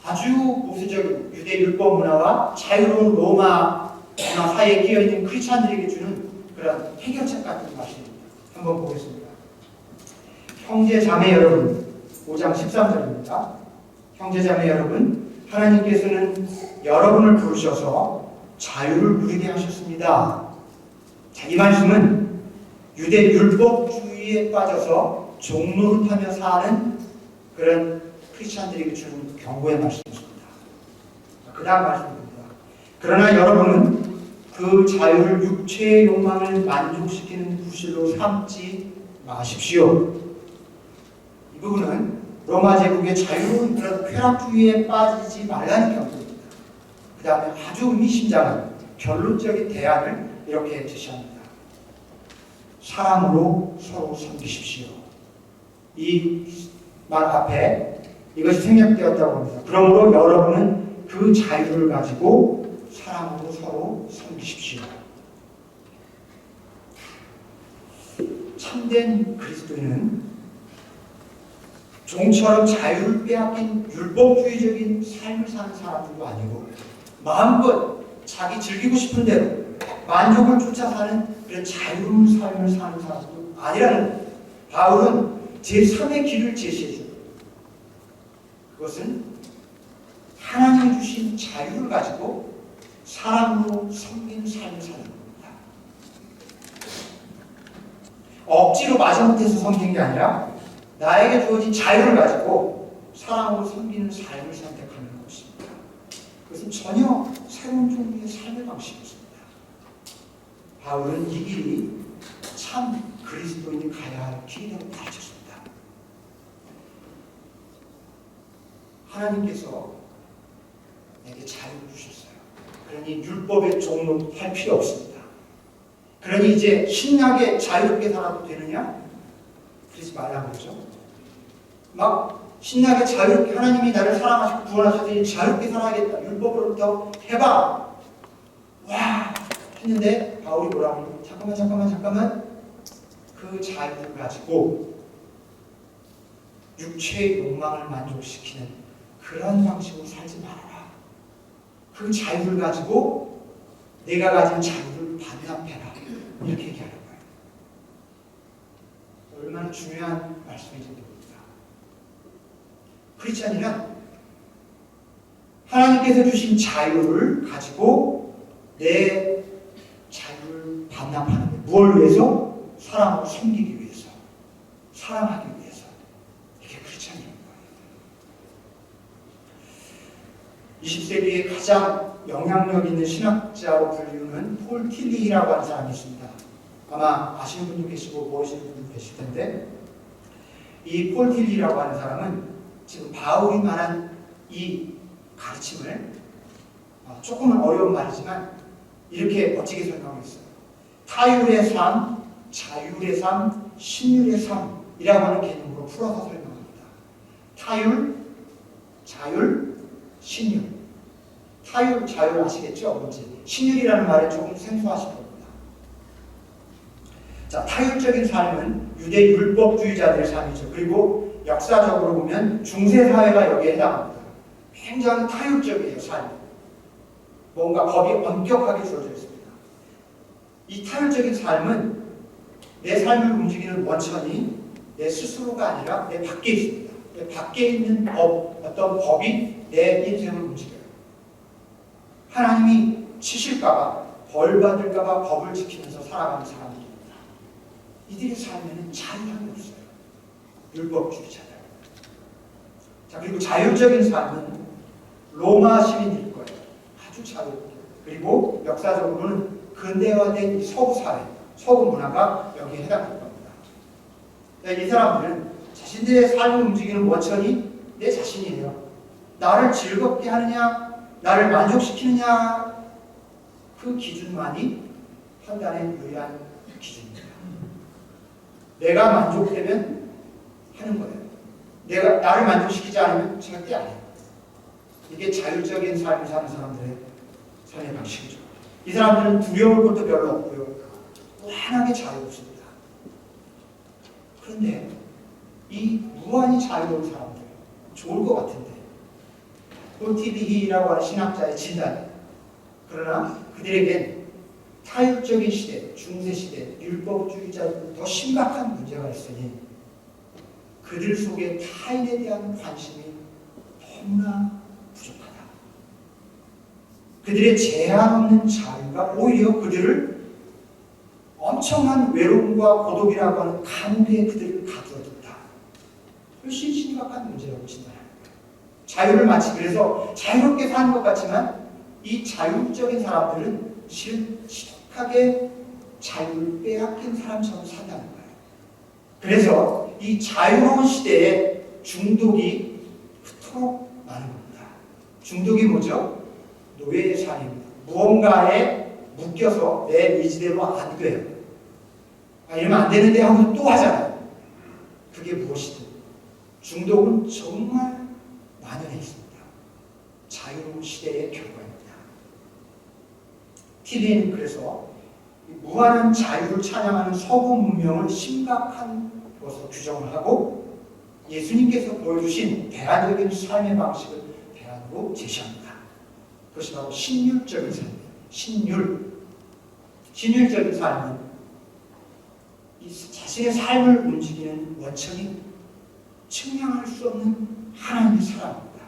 아주 보수적인 유대 율법 문화와 자유로운 로마 문화 사이에 끼어있는 크리스찬들에게 주는 그런 해결책 같은 말씀입니다. 한번 보겠습니다. 형제 자매 여러분, 5장 13절입니다. 형제 자매 여러분, 하나님께서는 여러분을 부르셔서 자유를 누리게 하셨습니다. 자, 이 말씀은 유대 율법주의에 빠져서 종노릇하며 사는 그런 크리스찬들에게 주는 경고의 말씀입니다. 그 다음 말씀입니다. 그러나 여러분은 그 자유를 육체의 욕망을 만족시키는 구실로 삼지 마십시오. 이 부분은 로마 제국의 자유로운 그런 쾌락주의에 빠지지 말라는 경고입니다. 그 다음에 아주 의미심장한 결론적인 대안을 이렇게 제시합니다. 사랑으로 서로 섬기십시오. 이 말 앞에 이것이 생략되었다고 합니다. 그러므로 여러분은 그 자유를 가지고 사랑으로 서로 섬기십시오. 참된 그리스도인은 종처럼 자유를 빼앗긴 율법주의적인 삶을 사는 사람들도 아니고 마음껏 자기 즐기고 싶은 대로 만족을 쫓아 사는 그런 자유로운 삶을 사는 사람도 아니라는 바울은 제3의 길을 제시해 줍니다. 그것은 하나님이 주신 자유를 가지고 사랑으로 섬기는 삶을 사는 겁니다. 억지로 마지못해서 섬기는 게 아니라 나에게 주어진 자유를 가지고 사랑으로 섬기는 삶을 선택하는 것입니다. 그것은 전혀 새로운 종류의 삶의 방식이었습니다. 바울은 이 길이 참 그리스도인이 가야 할 길이라고 가르쳤습니다. 하나님께서 내게 자유를 주셨어요. 그러니 율법의 종로 할 필요 없습니다. 그러니 이제 신나게 자유롭게 살아도 되느냐? 그러지 말라고 그러죠. 막 신나게 자유롭게 하나님이 나를 사랑하시고 구원하셨으니 자유롭게 살아야겠다. 율법으로부터 해봐. 와 했는데 바울이 뭐라고 해요? 잠깐만 그 자유를 가지고 육체의 욕망을 만족시키는 그런 방식으로 살지 말아라. 그 자유를 가지고 내가 가진 자유를 반납해라. 이렇게 얘기하는 거예요. 얼마나 중요한 말씀인지 모릅니다. 크리스찬이란 하나님께서 주신 자유를 가지고 내 자유를 반납하는 거예요. 무엇을 위해서? 사랑으로 섬기기 위해서, 사랑하기 위해서. 이게 크리스찬인 거예요. 20세기의 가장 영향력 있는 신학자로 불리우는 폴 틸리히라고 하는 사람이 있습니다. 아마 아시는 분도 계시고 모르시는 분도 계실 텐데 이 폴 틸리히라고 하는 사람은 지금 바울이 말한 이 가르침을 조금은 어려운 말이지만 이렇게 멋지게 설명하고 있어요. 타율의 삶, 자율의 삶, 신율의 삶, 하는 개념으로 풀어서 설명합니다. 타율, 자율, 신율. 타율, 자율 아시겠죠? 뭔지. 신율이라는 말에 조금 생소하실 겁니다. 자, 타율적인 삶은 유대 율법주의자들의 삶이죠. 그리고 역사적으로 보면 중세사회가 여기에 해당합니다. 굉장히 타율적이에요, 삶이. 뭔가 법이 엄격하게 주어져 있습니다. 이 타율적인 삶은 내 삶을 움직이는 원천이 내 스스로가 아니라 내 밖에 있습니다. 내 밖에 있는 어떤 법이 내 인생을 움직여요. 하나님이 치실까봐, 벌받을까봐 법을 지키면서 살아가는 사람들입니다. 이들의 삶에는 자유함이 없어요. 율법주의자들. 자, 그리고 자율적인 삶은 로마 시민일 거예요. 아주 자유롭게. 그리고 역사적으로는 근대화된 이 서구 사회, 서구 문화가 여기에 해당할 겁니다. 이 사람들은 자신들의 삶을 움직이는 원천이 내 자신이에요. 나를 즐겁게 하느냐, 나를 만족시키느냐, 그 기준만이 판단에 유리한 기준입니다. 내가 만족되면 하는 거예요. 내가 나를 만족시키지 않으면 절대 안 해요. 이게 자율적인 삶을 사는 사람들의 삶의 방식이죠. 이 사람들은 두려울 것도 별로 없고요. 무한하게 자유롭습니다. 그런데 이 무한히 자유로운 사람들 좋을 것 같은데 홀티비히라고 하는 신학자의 진단이에요. 그러나 그들에겐 타율적인 시대, 중세시대, 율법주의자들보다 더 심각한 문제가 있으니 그들 속에 타인에 대한 관심이 너무나 부족하다. 그들의 제한 없는 자유가 오히려 그들을 엄청난 외로움과 고독이라고 하는 감옥에 그들을 가두어둔다. 훨씬 심각한 문제라고 진단합니다. 자유를 마치 그래서 자유롭게 사는 것 같지만 이 자율적인 사람들은 실은 지독하게 자유를 빼앗긴 사람처럼 산다는 거예요. 그래서 이 자유로운 시대에 중독이 그토록 많은 겁니다. 중독이 뭐죠? 노예의 삶입니다. 무언가에 묶여서 내 의지대로 안 돼요. 이러면 안 되는데 하고 또 하잖아요. 그게 무엇이든 중독은 정말 만연해 있습니다. 자유로운 시대의 결과입니다. TV는 그래서 무한한 자유를 찬양하는 서구 문명을 심각한 것으로 규정을 하고 예수님께서 보여주신 대안적인 삶의 방식을 대안으로 제시합니다. 그것이 바로 신율적인 삶이에요. 신율적인 삶은 이 자신의 삶을 움직이는 원천이 측량할 수 없는 하나님의 사랑입니다.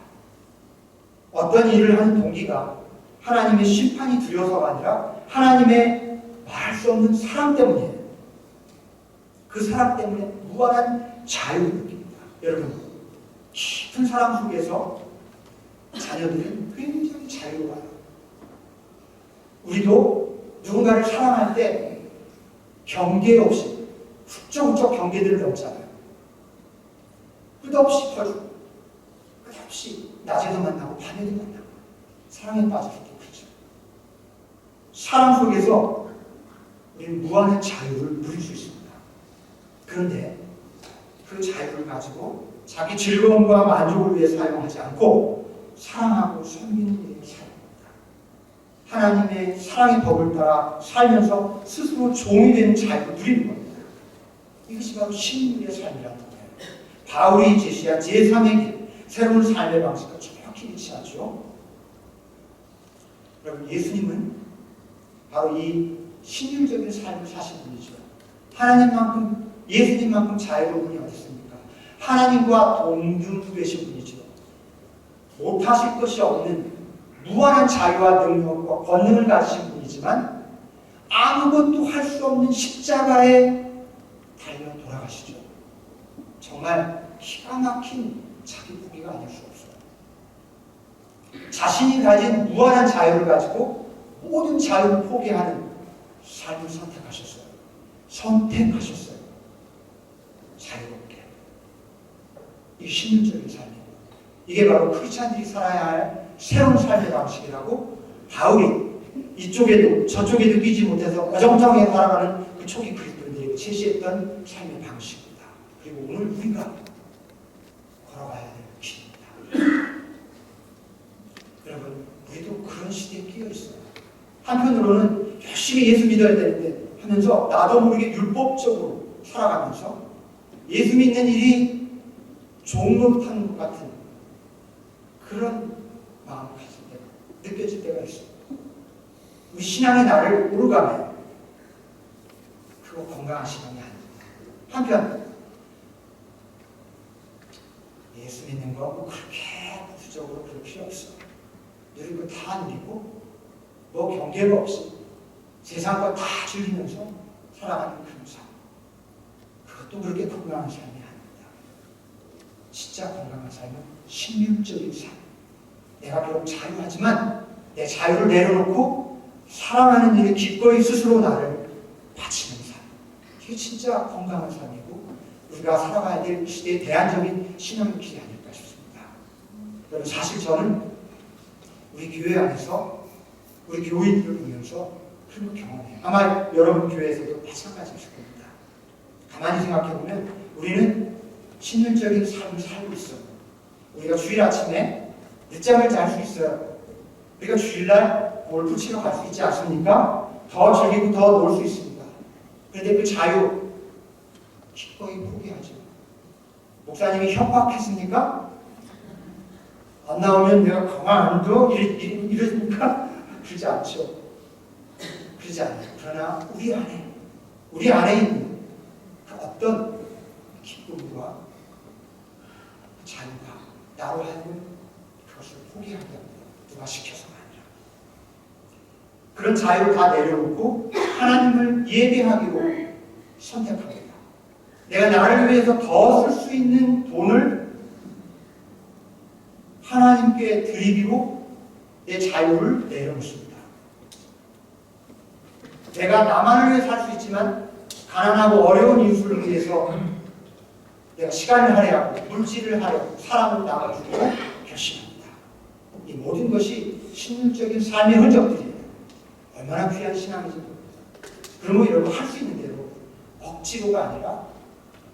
어떤 일을 하는 동기가 하나님의 심판이 두려워서가 아니라 하나님의 말할 수 없는 사랑 때문이에요. 그 사랑 때문에 무한한 자유를 느낍니다. 여러분, 깊은 사랑 속에서 자녀들은 굉장히 자유로워요. 우리도 누군가를 사랑할 때 경계 없이 훌쩍훌쩍 경계들을 넘잖아요. 끝없이 퍼주고 끝없이 낮에도 만나고 밤에도 만나고 사랑에 빠질 때 그렇죠. 사랑 속에서 우리는 무한한 자유를 누릴 수 있습니다. 그런데 그 자유를 가지고 자기 즐거움과 만족을 위해 사용하지 않고 사랑하고 섬기는 일에 사용합니다. 하나님의 사랑의 법을 따라 살면서 스스로 종이 되는 자유를 누리는 겁니다. 이것이 바로 신유의 삶이라는 거예요. 바울이 제시한 제3의 길, 새로운 삶의 방식과 정확히 일치하죠. 여러분, 예수님은 바로 이 신율적인 삶을 사신 분이죠. 하나님만큼, 예수님만큼 자유로운 분이 어디 있습니까? 하나님과 동등되신 분이죠. 못하실 것이 없는 무한한 자유와 능력과 권능을 가지신 분이지만 아무것도 할 수 없는 십자가에 달려 돌아가시죠. 정말 기가 막힌 자기 포기가 아닐 수 없어요. 자신이 가진 무한한 자유를 가지고 모든 자유를 포기하는 삶을 선택하셨어요. 선택하셨어요. 자유롭게. 이 신율적인 삶이에요. 이게 바로 크리스찬들이 살아야 할 새로운 삶의 방식이라고 바울이 이쪽에도 저쪽에도 뛰지 못해서 어정쩡하게 살아가는 그 초기 그리스도인들에게 제시했던 삶의 방식입니다. 그리고 그리고 오늘 우리가 걸어가야 될 길입니다. 여러분, 우리도 그런 시대에 끼어 있어요. 한편으로는 열심히 예수 믿어야 되는데 하면서 나도 모르게 율법적으로 살아가면서 예수 믿는 일이 종록한 것 같은 그런 마음을 가질 때 느껴질 때가 있습니다. 우리 신앙의 날을 오르가며 그거 건강한 신앙이 아닙니다. 한편 예수 믿는 거 뭐 그렇게 부수적으로 그럴 필요 없어. 누리고 다 누리고 뭐 경계가 없이 세상과 다 즐기면서 살아가는 그런 삶. 그것도 그렇게 건강한 삶이 아닙니다. 진짜 건강한 삶은 신률적인 삶. 내가 비록 자유하지만 내 자유를 내려놓고 사랑하는 일에 기꺼이 스스로 나를 바치는 삶. 이게 진짜 건강한 삶이고 우리가 살아가야 될 시대의 대안적인 신앙의 길이 아닐까 싶습니다. 여러분, 사실 저는 우리 교회 안에서 우리 교인들을 보면서 그런 거 경험해요. 아마 여러분 교회에서도 마찬가지일 겁니다. 가만히 생각해보면 우리는 신률적인 삶을 살고 있어요. 우리가 주일 아침에 늦잠을 잘 수 있어요. 우리가 주일날 골프 치러 갈 수 있지 않습니까? 더 즐기고 더 놀 수 있습니다. 그런데 그 자유 기꺼이 포기하죠. 목사님이 협박했습니까? 안 나오면 내가 가만 안 둬? 이러십니까? 그러지 않죠. 그러지 않아요. 그러나 우리 안에 있는 그 어떤 기쁨과 자유가 나로 하여금 그것을 포기하게 합니다. 누가 시켜서가 아니라. 그런 자유를 다 내려놓고 하나님을 예배하기로 선택합니다. 내가 나를 위해서 더 쓸 수 있는 돈을 하나님께 드리기로 내 자유를 내려놓습니다. 내가 나만을 위해 살 수 있지만 가난하고 어려운 이웃을 위해서 내가 시간을 할애하고 물질을 할애하고 사람을 나눠주기로 결심합니다. 이 모든 것이 신률적인 삶의 흔적들이에요. 얼마나 귀한 신앙인지 모릅니다. 그러면 여러분 할 수 있는 대로 억지로가 아니라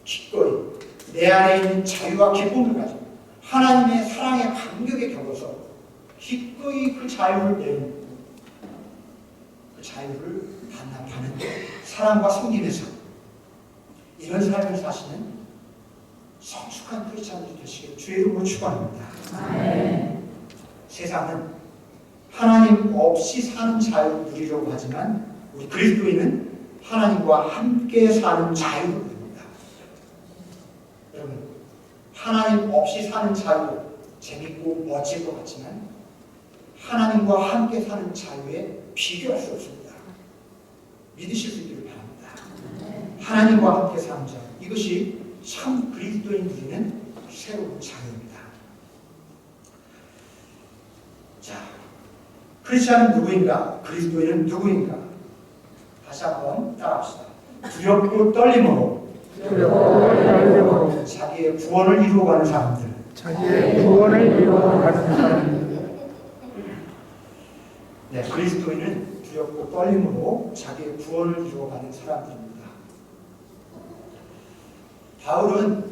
기꺼이 내 안에 있는 자유와 기쁨을 가지고 하나님의 사랑의 감격에 겨워서 기꺼이 그 자유를 내놓고 그 자유를 반납하는 사랑과 섬김에서 이런 삶을 사시는 성숙한 크리스찬들이 되시길 주의 이름으로 축원합니다. 세상은 하나님 없이 사는 자유를 누리려고 하지만 우리 그리스도인은 하나님과 함께 사는 자유를 누립니다. 여러분, 하나님 없이 사는 자유 재밌고 멋질 것 같지만 하나님과 함께 사는 자유에 비교할 수 없습니다. 믿으실 수 있기를 바랍니다. 하나님과 함께 사는 자유, 이것이 참 그리스도인 누리는 새로운 자유입니다. 자, 크리스찬은 누구인가? 그리스도인은 누구인가? 다시 한번 따라합시다. 두렵고 떨림으로 자기의 구원을 이루어가는 사람들. 자기의 구원을 이루어가는 사람들. 네, 그리스도인은 두렵고 떨림으로 자기의 구원을 이루어가는 사람들입니다. 바울은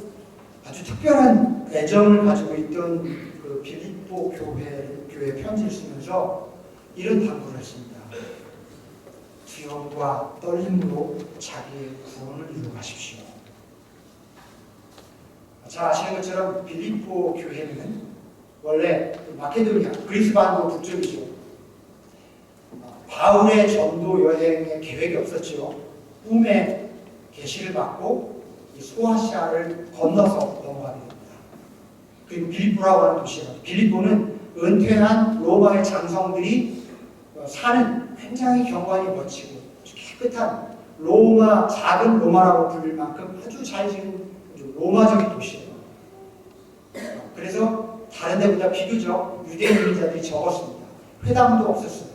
아주 특별한 애정을 가지고 있던 그 빌립보 교회 편지를 쓰면서 이런 당부를 했습니다. 두려움과 떨림으로 자기의 구원을 이루어가십시오. 잘 아시는 것처럼 빌립보 교회는 원래 마케도니아, 그리스 반도 북쪽이죠. 바울의 전도 여행의 계획이 없었죠. 꿈에 계시를 받고 이 소아시아를 건너서 넘어가게 됩니다. 그리고 빌립보라고 하는 도시예요. 빌립보는 은퇴한 로마의 장성들이 사는 굉장히 경관이 멋지고 깨끗한 로마, 작은 로마라고 불릴 만큼 아주 잘 지은 로마적인 도시예요. 그래서 다른 데보다 비교적 유대인 인자들이 적었습니다. 회당도 없었어요.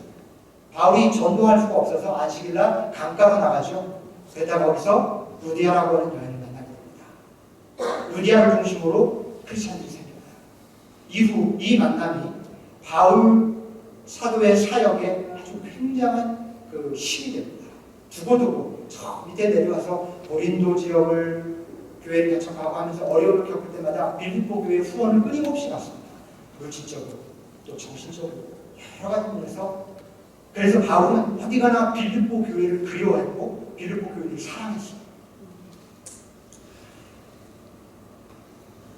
바울이 전도할 수가 없어서 안식일날 강가로 나가죠. 그러다 거기서 루디아라고 하는 여인을 만나게 됩니다. 루디아를 중심으로 크리스찬들이 생깁니다. 이후 이 만남이 바울 사도의 사역에 아주 굉장한 그 힘이 됩니다. 두고두고 저 밑에 내려와서 고린도 지역을 교회를 개척하고 하면서 어려움을 겪을 때마다 빌립보 교회 후원을 끊임없이 받습니다. 물질적으로 또 정신적으로 여러 가지 면에서. 그래서 바울은 어디 가나 빌립보 교회를 그리워했고 빌립보 교회를 사랑했어요.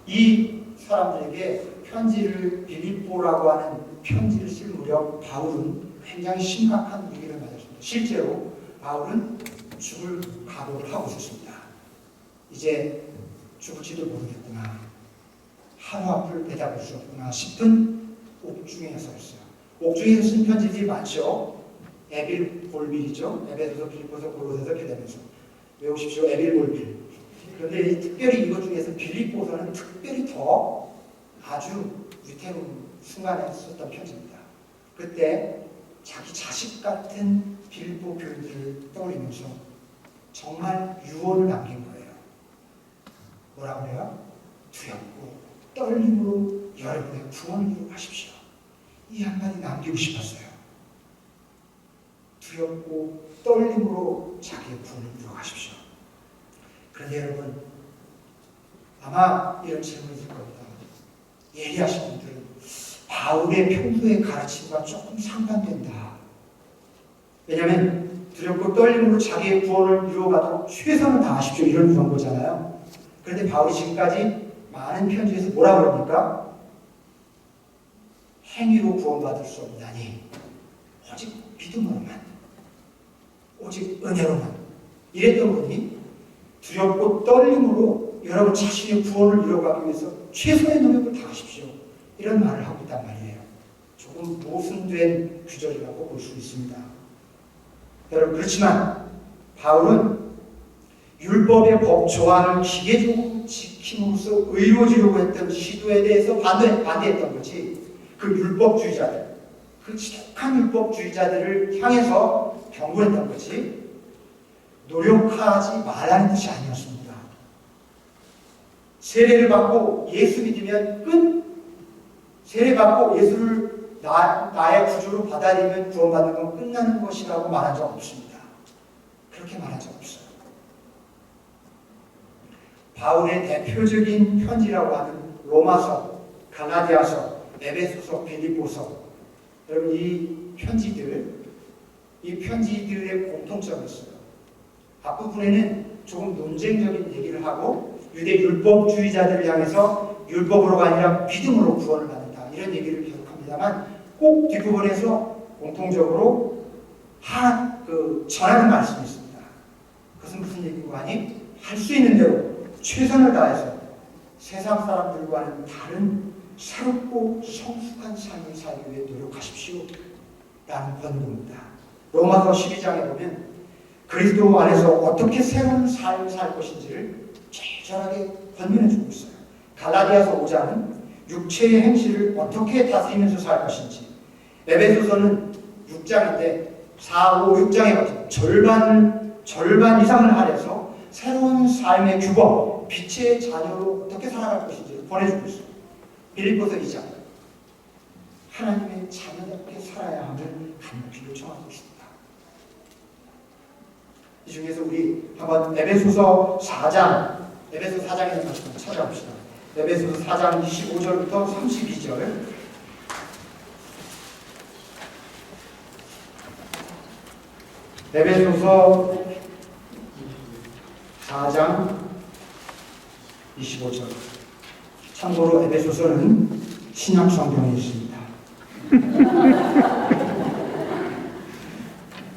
이 사람들에게 편지를 빌립보라고 하는 편지를 쓸 무렵 바울은 굉장히 심각한 위기를 맞았습니다. 실제로 바울은 죽을 각오를 하고 있었습니다. 이제 죽을지도 모르겠구나. 하루 앞을 내다볼 수 없구나 싶은 옥중에 서였어요. 옥중에서 쓴 편지들이 많죠. 에빌 볼빌이죠. 에베소서, 빌립보서, 골로새서, 빌레몬서. 외우십시오. 에빌 볼빌. 그런데 특별히 이것 중에서 빌립보서는 특별히 더 아주 위태로운 순간에 썼던 편지입니다. 그때 자기 자식 같은 빌립보 교인들을 떠올리면서 정말 유언을 남긴 거예요. 뭐라고 해요? 두렵고 떨림으로 여러분의 구원을 이루하십시오. 이 한마디 남기고 싶었어요. 두렵고 떨림으로 자기의 구원을 이루하십시오. 그런데 여러분, 아마 이런 질문이 들 겁니다. 예리하신 분들은 바울의 평소의 가르침과 조금 상반된다. 왜냐하면 두렵고 떨림으로 자기의 구원을 이루어가도록 최선을 다하십시오. 이런 유언거잖아요. 그런데 바울이 지금까지 많은 편지에서 뭐라 그럽니까? 행위로 구원받을 수 없나니 오직 믿음으로만, 오직 은혜로만. 이랬던 분이 두렵고 떨림으로 여러분 자신의 구원을 이뤄가기 위해서 최선의 노력을 다하십시오. 이런 말을 하고 있단 말이에요. 조금 모순된 규절이라고 볼 수 있습니다. 여러분, 그렇지만 바울은 율법의 법 조항을 기계적으로 지킴으로써 의로워지려고 했던 시도에 대해서 반대했던 거지. 그 율법주의자들, 그 지독한 율법주의자들을 향해서 경고했던 거지. 노력하지 말라는 뜻이 아니었습니다. 세례를 받고 예수 믿으면 끝. 세례받고 예수를 나의 구주로 받아들이면 구원받는 건 끝나는 것이라고 말한 적 없습니다. 그렇게 말한 적 없어요. 바울의 대표적인 편지라고 하는 로마서, 갈라디아서, 에베소서, 빌립보서. 여러분, 이 편지들의 공통점이 있어요. 앞부분에는 조금 논쟁적인 얘기를 하고 유대 율법주의자들을 향해서 율법으로가 아니라 믿음으로 구원을 받는다. 이런 얘기를 계속합니다만 꼭 뒷부분에서 공통적으로 전하는 말씀이 있습니다. 그것은 무슨 얘기고 하니? 할 수 있는 대로 최선을 다해서 세상 사람들과는 다른 새롭고 성숙한 삶을 살기 위해 노력하십시오. 라는 권고입니다. 로마서 12장에 보면 그리스도 안에서 어떻게 새로운 삶을 살 것인지를 절절하게 권면해 주고 있어요. 갈라디아서 5장은 육체의 행실을 어떻게 다스리면서 살 것인지, 에베소서는 6장인데 4, 5, 6장에 가서 절반 이상을 할애해서 새로운 삶의 규범, 빛의 자녀로 어떻게 살아갈 것인지를 보내주고 있어요. 빌립보서 2장, 하나님의 자녀답게 살아야 함을 간곡히 요청하고 있습니다. 이 중에서 우리 한번 에베소서 4장에 있는 말씀을 찾아봅시다. 에베소서 4장 25절부터 32절. 에베소서 4장 25절. 참고로 에베소서는 신약 성경에 있습니다.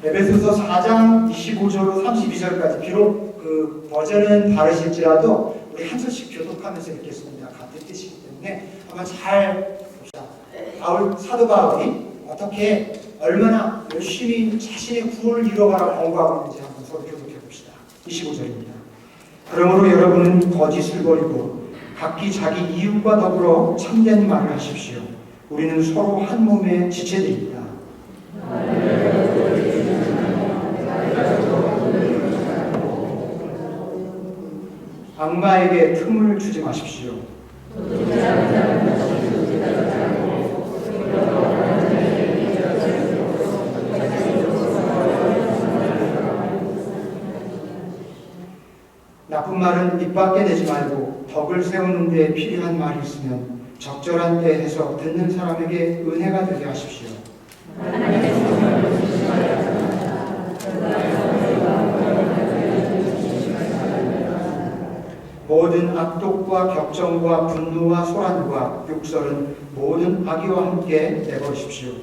에베소서 4장 25절로 32절까지 비록 그 버전은 다르실지라도 우리 한 절씩 교독하면서 읽겠습니다. 같은 뜻이기 때문에 한번 잘 봅시다. 사도 바울이 어떻게 얼마나 열심히 자신의 구원을 이뤄가라 권고하고 있는지 한번 서로 교독해 봅시다. 25절입니다. 그러므로 여러분은 거짓을 버리고 각기 자기 이웃과 더불어 참된 말을 하십시오. 우리는 서로 한 몸의 지체들입니다. 악마에게 틈을 주지 마십시오. 나쁜 나쁜 말은 입 밖에 내지 말고 덕을 세우는 데 필요한 말이 있으면 적절한 때 해서 듣는 사람에게 은혜가 되게 하십시오. 모든 악독과 격정과 분노와 소란과 욕설은 모든 악의와 함께 내버리십시오.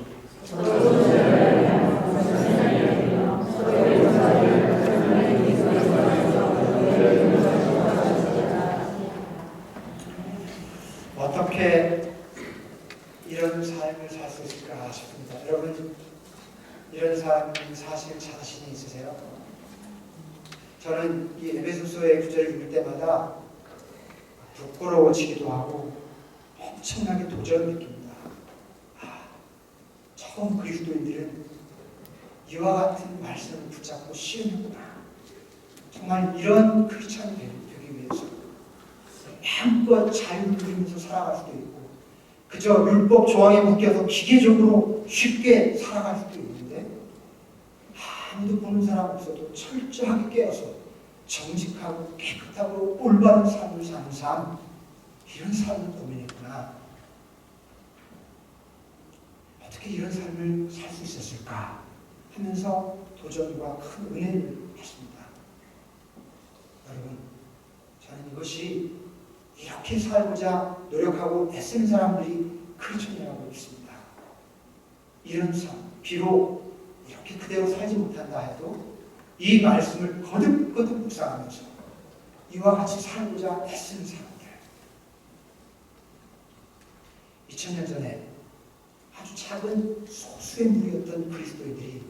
어떻게 이런 삶을 살 수 있을까 싶습니다. 여러분, 이런 삶 사실 자신이 있으세요? 저는 이 에베소서의 구절을 읽을 때마다 부끄러워지기도 하고 엄청나게 도전을 느낍니다. 처음 그리스도인들은 이와 같은 말씀을 붙잡고 시험했구나. 정말 이런 크리스찬이 되기 위해서 마음껏 자유를 누리면서 살아갈 수도 있고 그저 율법 조항에 묶여서 기계적으로 쉽게 살아갈 수도 있는데 아무도 보는 사람 없어도 철저하게 깨어서 정직하고 깨끗하고 올바른 삶을 사는 삶, 이런 삶을 고민했구나. 어떻게 이런 삶을 살 수 있었을까 하면서 도전과 큰 은혜를 받습니다. 여러분, 저는 이것이 이렇게 살고자 노력하고 애쓰는 사람들이 크리스천이라고 믿습니다. 이런 삶, 비록 이렇게 그대로 살지 못한다 해도 이 말씀을 거듭거듭 묵상하면서 이와 같이 살고자 애쓰는 사람들, 2000년 전에 아주 작은 소수의 무리였던 그리스도인들이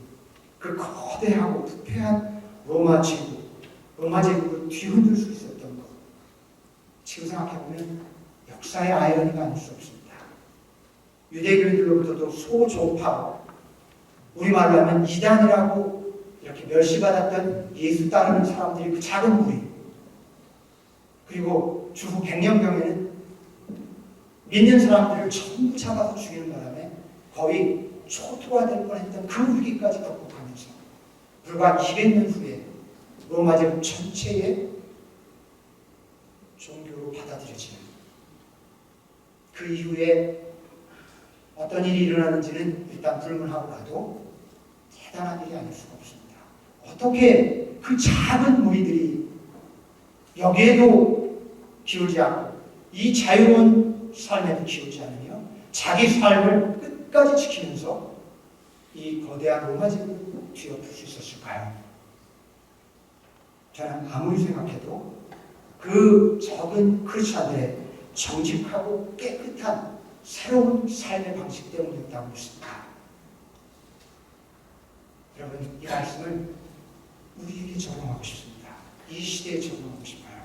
그 거대하고 부패한 로마 제국을 뒤흔들 수 있었던 것, 지금 생각해보면 역사의 아이러니가 아닐 수 없습니다. 유대교인들로부터도 소조파, 우리말로 하면 이단이라고 이렇게 멸시받았던 예수 따르는 사람들이 그 작은 무리, 그리고 주후 100년경에는 믿는 사람들을 전부 잡아서 죽이는 바람에 거의 초토화될 뻔했던 그 위기까지 극복하면서 불과 200년 후에 로마 제국 전체의 종교로 받아들여지는, 그 이후에 어떤 일이 일어나는지는 일단 불문하고라도 대단한 일이 아닐 수가 없습니다. 어떻게 그 작은 무리들이 여기에도 기울지 않고 이 자유로운 삶에도 기울지 않으며 자기 삶을 끝까지 지키면서 이 거대한 로마 제국을 뒤엎을 수 있었을까요? 저는 아무리 생각해도 그 적은 크리스찬들의 정직하고 깨끗한 새로운 삶의 방식 때문이었다고 믿습니다. 여러분, 이 말씀을 우리에게 적용하고 싶습니다. 이 시대에 적용하고 싶어요.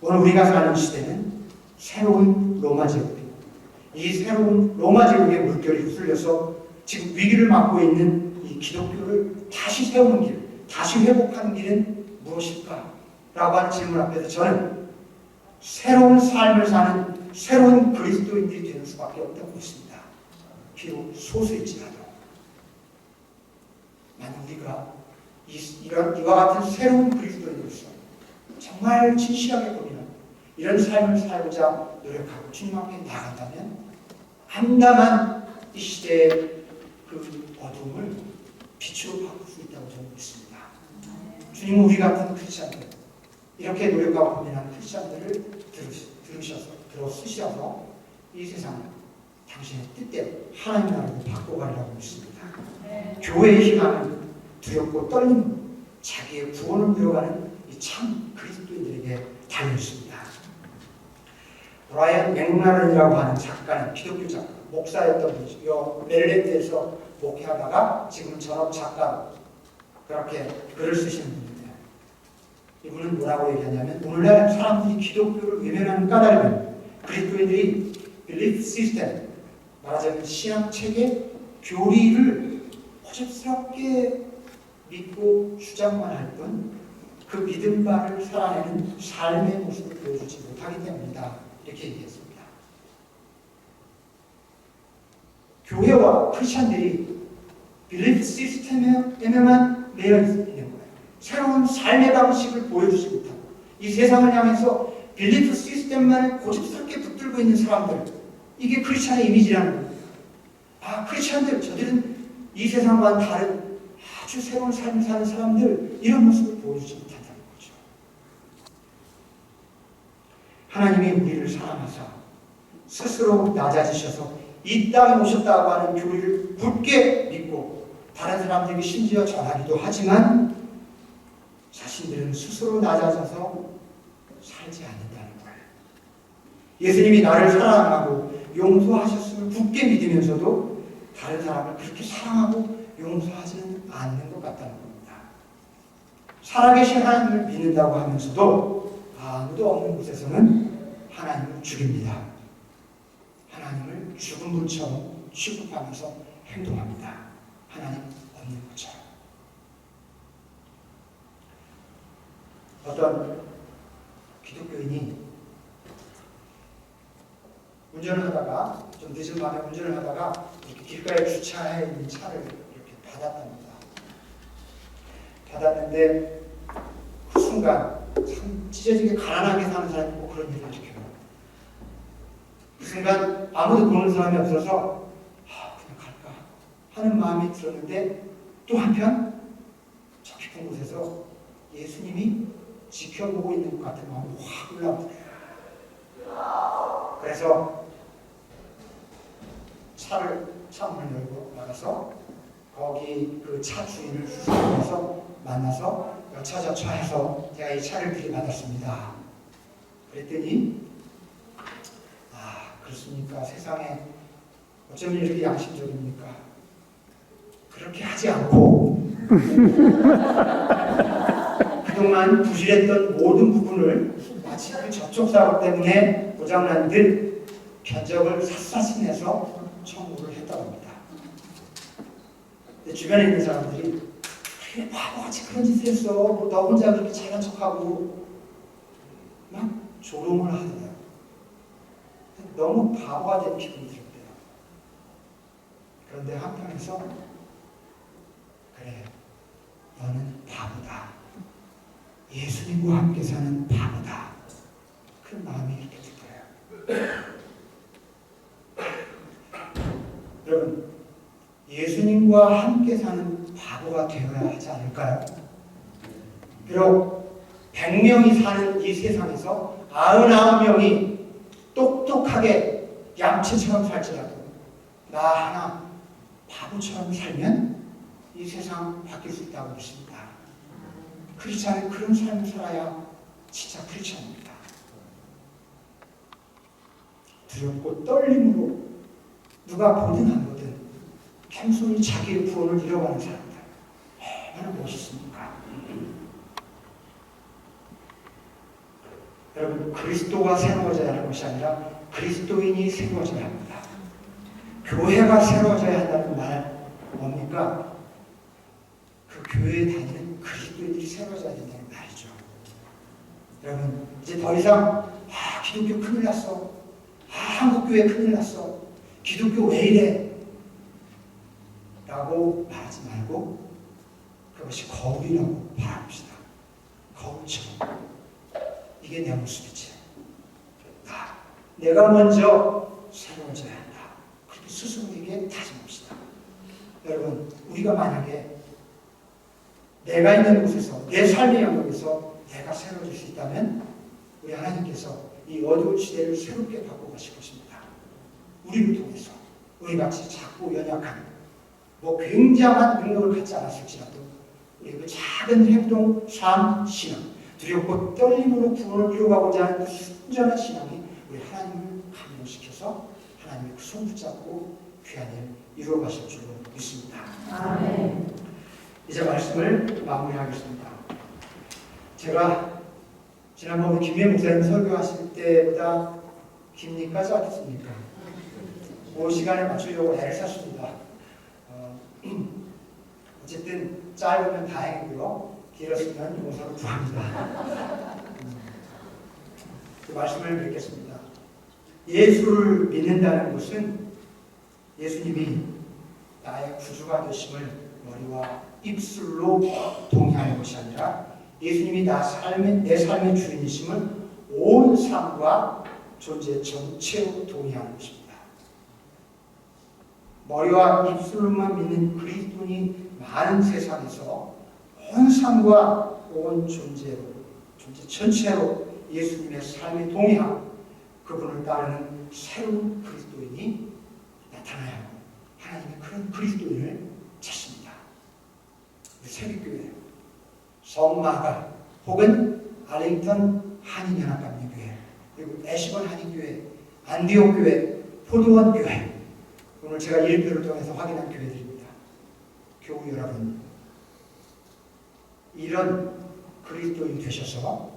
오늘 우리가 사는 시대는 새로운 로마 제국입니다. 이 새로운 로마 제국의 물결이 휩쓸려서 지금 위기를 맞고 있는 이 기독교를 다시 세우는 길, 다시 회복하는 길은 무엇일까? 라고 하는 질문 앞에서 저는 새로운 삶을 사는 새로운 그리스도인들이 되는 수밖에 없다고 믿습니다. 비록 소수일지라도. 만약 우리가 이와 같은 새로운 그리스도인으로서 정말 진실하게 고민하고 이런 삶을 살고자 노력하고 주님 앞에 나간다면 암담한 이 시대의 그 어둠을 빛으로 바꿀 수 있다고 저는 믿습니다. 주님은 우리 같은 크리스찬들, 이렇게 노력하고 고민하는 크리스찬들을 쓰셔서 이 세상을 당신의 뜻대로 하나님 나라로 바꿔가리라고 믿습니다. 교회의 희망은 두렵고 떨리는 자기의 구원을 누려가는 이 참 그리스도인들에게 달려있습니다. 브라이언 맥라런이라고 하는 작가는 기독교 작가, 목사였던 분이죠. 메릴랜드에서 목회하다가 지금 전업 작가로 그렇게 글을 쓰시는 분인데, 이분은 뭐라고 얘기하냐면, 오늘날 사람들이 기독교를 외면하는 까닭은 그리스도인들이 belief system, 말하자면 신앙체계, 교리를 허접스럽게 믿고 주장만 할 뿐 그 믿음 바를 살아내는 삶의 모습을 보여주지 못하기 때문이다, 이렇게 얘기했습니다. 교회와 크리스천들이 belief system에만 매여 있는 거예요. 새로운 삶의 방식을 보여주지 못하고 이 세상을 향해서 빌리프 시스템만을 고집스럽게 붙들고 있는 사람들, 이게 크리스찬의 이미지라는 거예요. 아, 크리스찬들, 저들은 이 세상과는 다른 아주 새로운 삶을 사는 사람들, 이런 모습을 보여주지 못한다는 거죠. 하나님이 우리를 사랑하사 스스로 낮아지셔서 이 땅에 오셨다고 하는 교리를 굳게 믿고 다른 사람들에게 심지어 전하기도 하지만 자신들은 스스로 낮아져서 살지 않는다는 거예요. 예수님이 나를 사랑하고 용서하셨음을 굳게 믿으면서도 다른 사람을 그렇게 사랑하고 용서하지는 않는 것 같다는 겁니다. 살아계신 하나님을 믿는다고 하면서도 아무도 없는 곳에서는 하나님을 죽입니다. 하나님을 죽은 분처럼 취급하면서 행동합니다. 하나님 없는 것처럼. 어떤 기독교인이 운전을 하다가, 좀 늦은 밤에 운전을 하다가 이렇게 길가에 주차해 있는 차를 이렇게 받았답니다. 받았는데 그 순간 참 찢어지게 가난하게 사는 사람이 꼭 그런 일을 일으켜요. 그 순간 아무도 보는 사람이 없어서 그냥 갈까 하는 마음이 들었는데, 또 한편 저 깊은 곳에서 예수님이 지켜보고 있는 것 같은 마음이 확 올라오더래요. 그래서 차문을 열고 나가서 거기 그 차 주인을 수소문해서 만나서 여차저차 해서 제가 이 차를 들이받았습니다. 그랬더니 그렇습니까? 세상에 어쩌면 이렇게 양심적입니까? 그렇게 하지 않고 그동안 부실했던 모든 부분을 마치 그 접촉사고 때문에 고장난 듯 견적을 샅샅이 내서 청구를 했다고 합니다. 근데 주변에 있는 사람들이 그래 바보같이 그런 짓을 했어. 뭐 너 혼자 그렇게 잘난 척하고 막 조롱을 하더라고요. 너무 바보가 된 기분이 들었대요. 그런데 한편에서 그래 너는 바보다. 예수님과 함께 사는 바보다. 그런 마음이 이렇게 들어요. 여러분, 예수님과 함께 사는 바보가 되어야 하지 않을까요? 비록 100명이 사는 이 세상에서 99명이 똑똑하게 얌체처럼 살지라도 나 하나 바보처럼 살면 이 세상 바뀔 수 있다고 믿습니다. 크리스찬은 그런 삶을 살아야 진짜 크리스찬입니다. 두렵고 떨림으로 누가 보든 안 보든 겸손히 자기의 구원을 이뤄가는 사람들, 얼마나 멋있습니까? 여러분, 그리스도가 새로워져야 하는 것이 아니라 그리스도인이 새로워져야 합니다. 교회가 새로워져야 한다는 말 뭡니까? 그 교회에 다니는 그리스도인들이 새로워져야 된다는 말이죠. 여러분, 이제 더 이상 기독교 큰일 났어. 한국교회 큰일 났어. 기독교 왜 이래? 라고 말하지 말고 그것이 거울이라고 바라봅시다. 거울처럼. 이게 내 모습이지. 내가 먼저 새로워져야 한다. 그렇게 스스로에게 다짐합시다. 여러분, 우리가 만약에 내가 있는 곳에서, 내 삶의 영역에서 내가 새로워질 수 있다면 우리 하나님께서 이 어두운 시대를 새롭게 바꿔가실 것입니다. 우리를 통해서 우리같이 작고 연약한 굉장한 능력을 갖지 않았을지라도 우리 그 작은 행동, 삶, 신앙, 두렵고 떨림으로 구원을 이루어가고자 하는 그 순전한 신앙이 우리 하나님을 감동시켜서 하나님의 그 손 붙잡고 귀한 일 이루어가실 줄로 믿습니다. 아멘. 이제 말씀을 마무리하겠습니다. 제가 지난번 김혜 목사님 설교하실 때보다 깁니까? 짧습니까? 그 시간에 맞추려고 애를 썼습니다. 어쨌든 짧으면 다행이고요. 길었으면 용서를 구합니다. 그 말씀을 뵙겠습니다. 예수를 믿는다는 것은 예수님이 나의 구주가 되심을 머리와 입술로 동의하는 것이 아니라 예수님이 내 삶의 주인이심을 온 삶과 존재 전체로 동의하는 것입니다. 머리와 입술로만 믿는 그리스도인이 많은 세상에서 온 삶과 온 존재 전체로 예수님의 삶에 동의하고 그분을 따르는 새로운 그리스도인이 나타나야 하고 하나님의 그런 그리스도인을 찾습니다. 새벽교회, 성마가 혹은 알링턴 한인연합감리교회, 그리고 애시번 한인교회, 안디옥교회, 포도원교회, 오늘 제가 일표를 통해서 확인한 교회들입니다. 교우 여러분, 이런 그리스도인 되셔서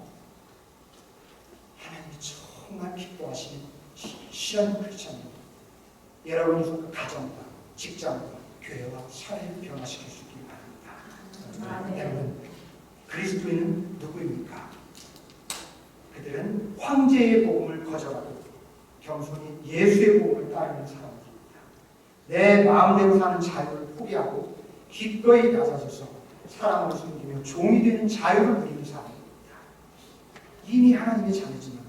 하나님이 정말 기뻐하시는 실현 크리스찬 여러분의 가정과 직장과 교회와 사회를 변화시킬 수 있기 바랍니다. 여러분, 그리스도인은 누구입니까? 그들은 황제의 복음을 거절하고 겸손히 예수의 복음을 따르는 사람들입니다. 내 마음대로 사는 자유를 포기하고 기꺼이 낮아져서 사랑으로 섬기며 종이 되는 자유를 누리는 사람입니다. 이미 하나님의 자녀지만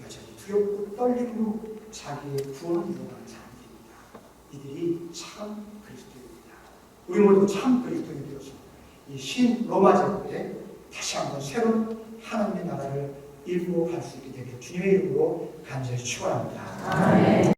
여전히 두렵고 떨림으로 자기의 구원을 이루어가는 사람들입니다. 이들이 참 그리스도입니다. 우리 모두 참 그리스도인이 되어서 이 신 로마 제국에 다시 한번 새로운 하나님의 나라를 이루어 갈 수 있게 되길 주님의 이름으로 간절히 축원합니다.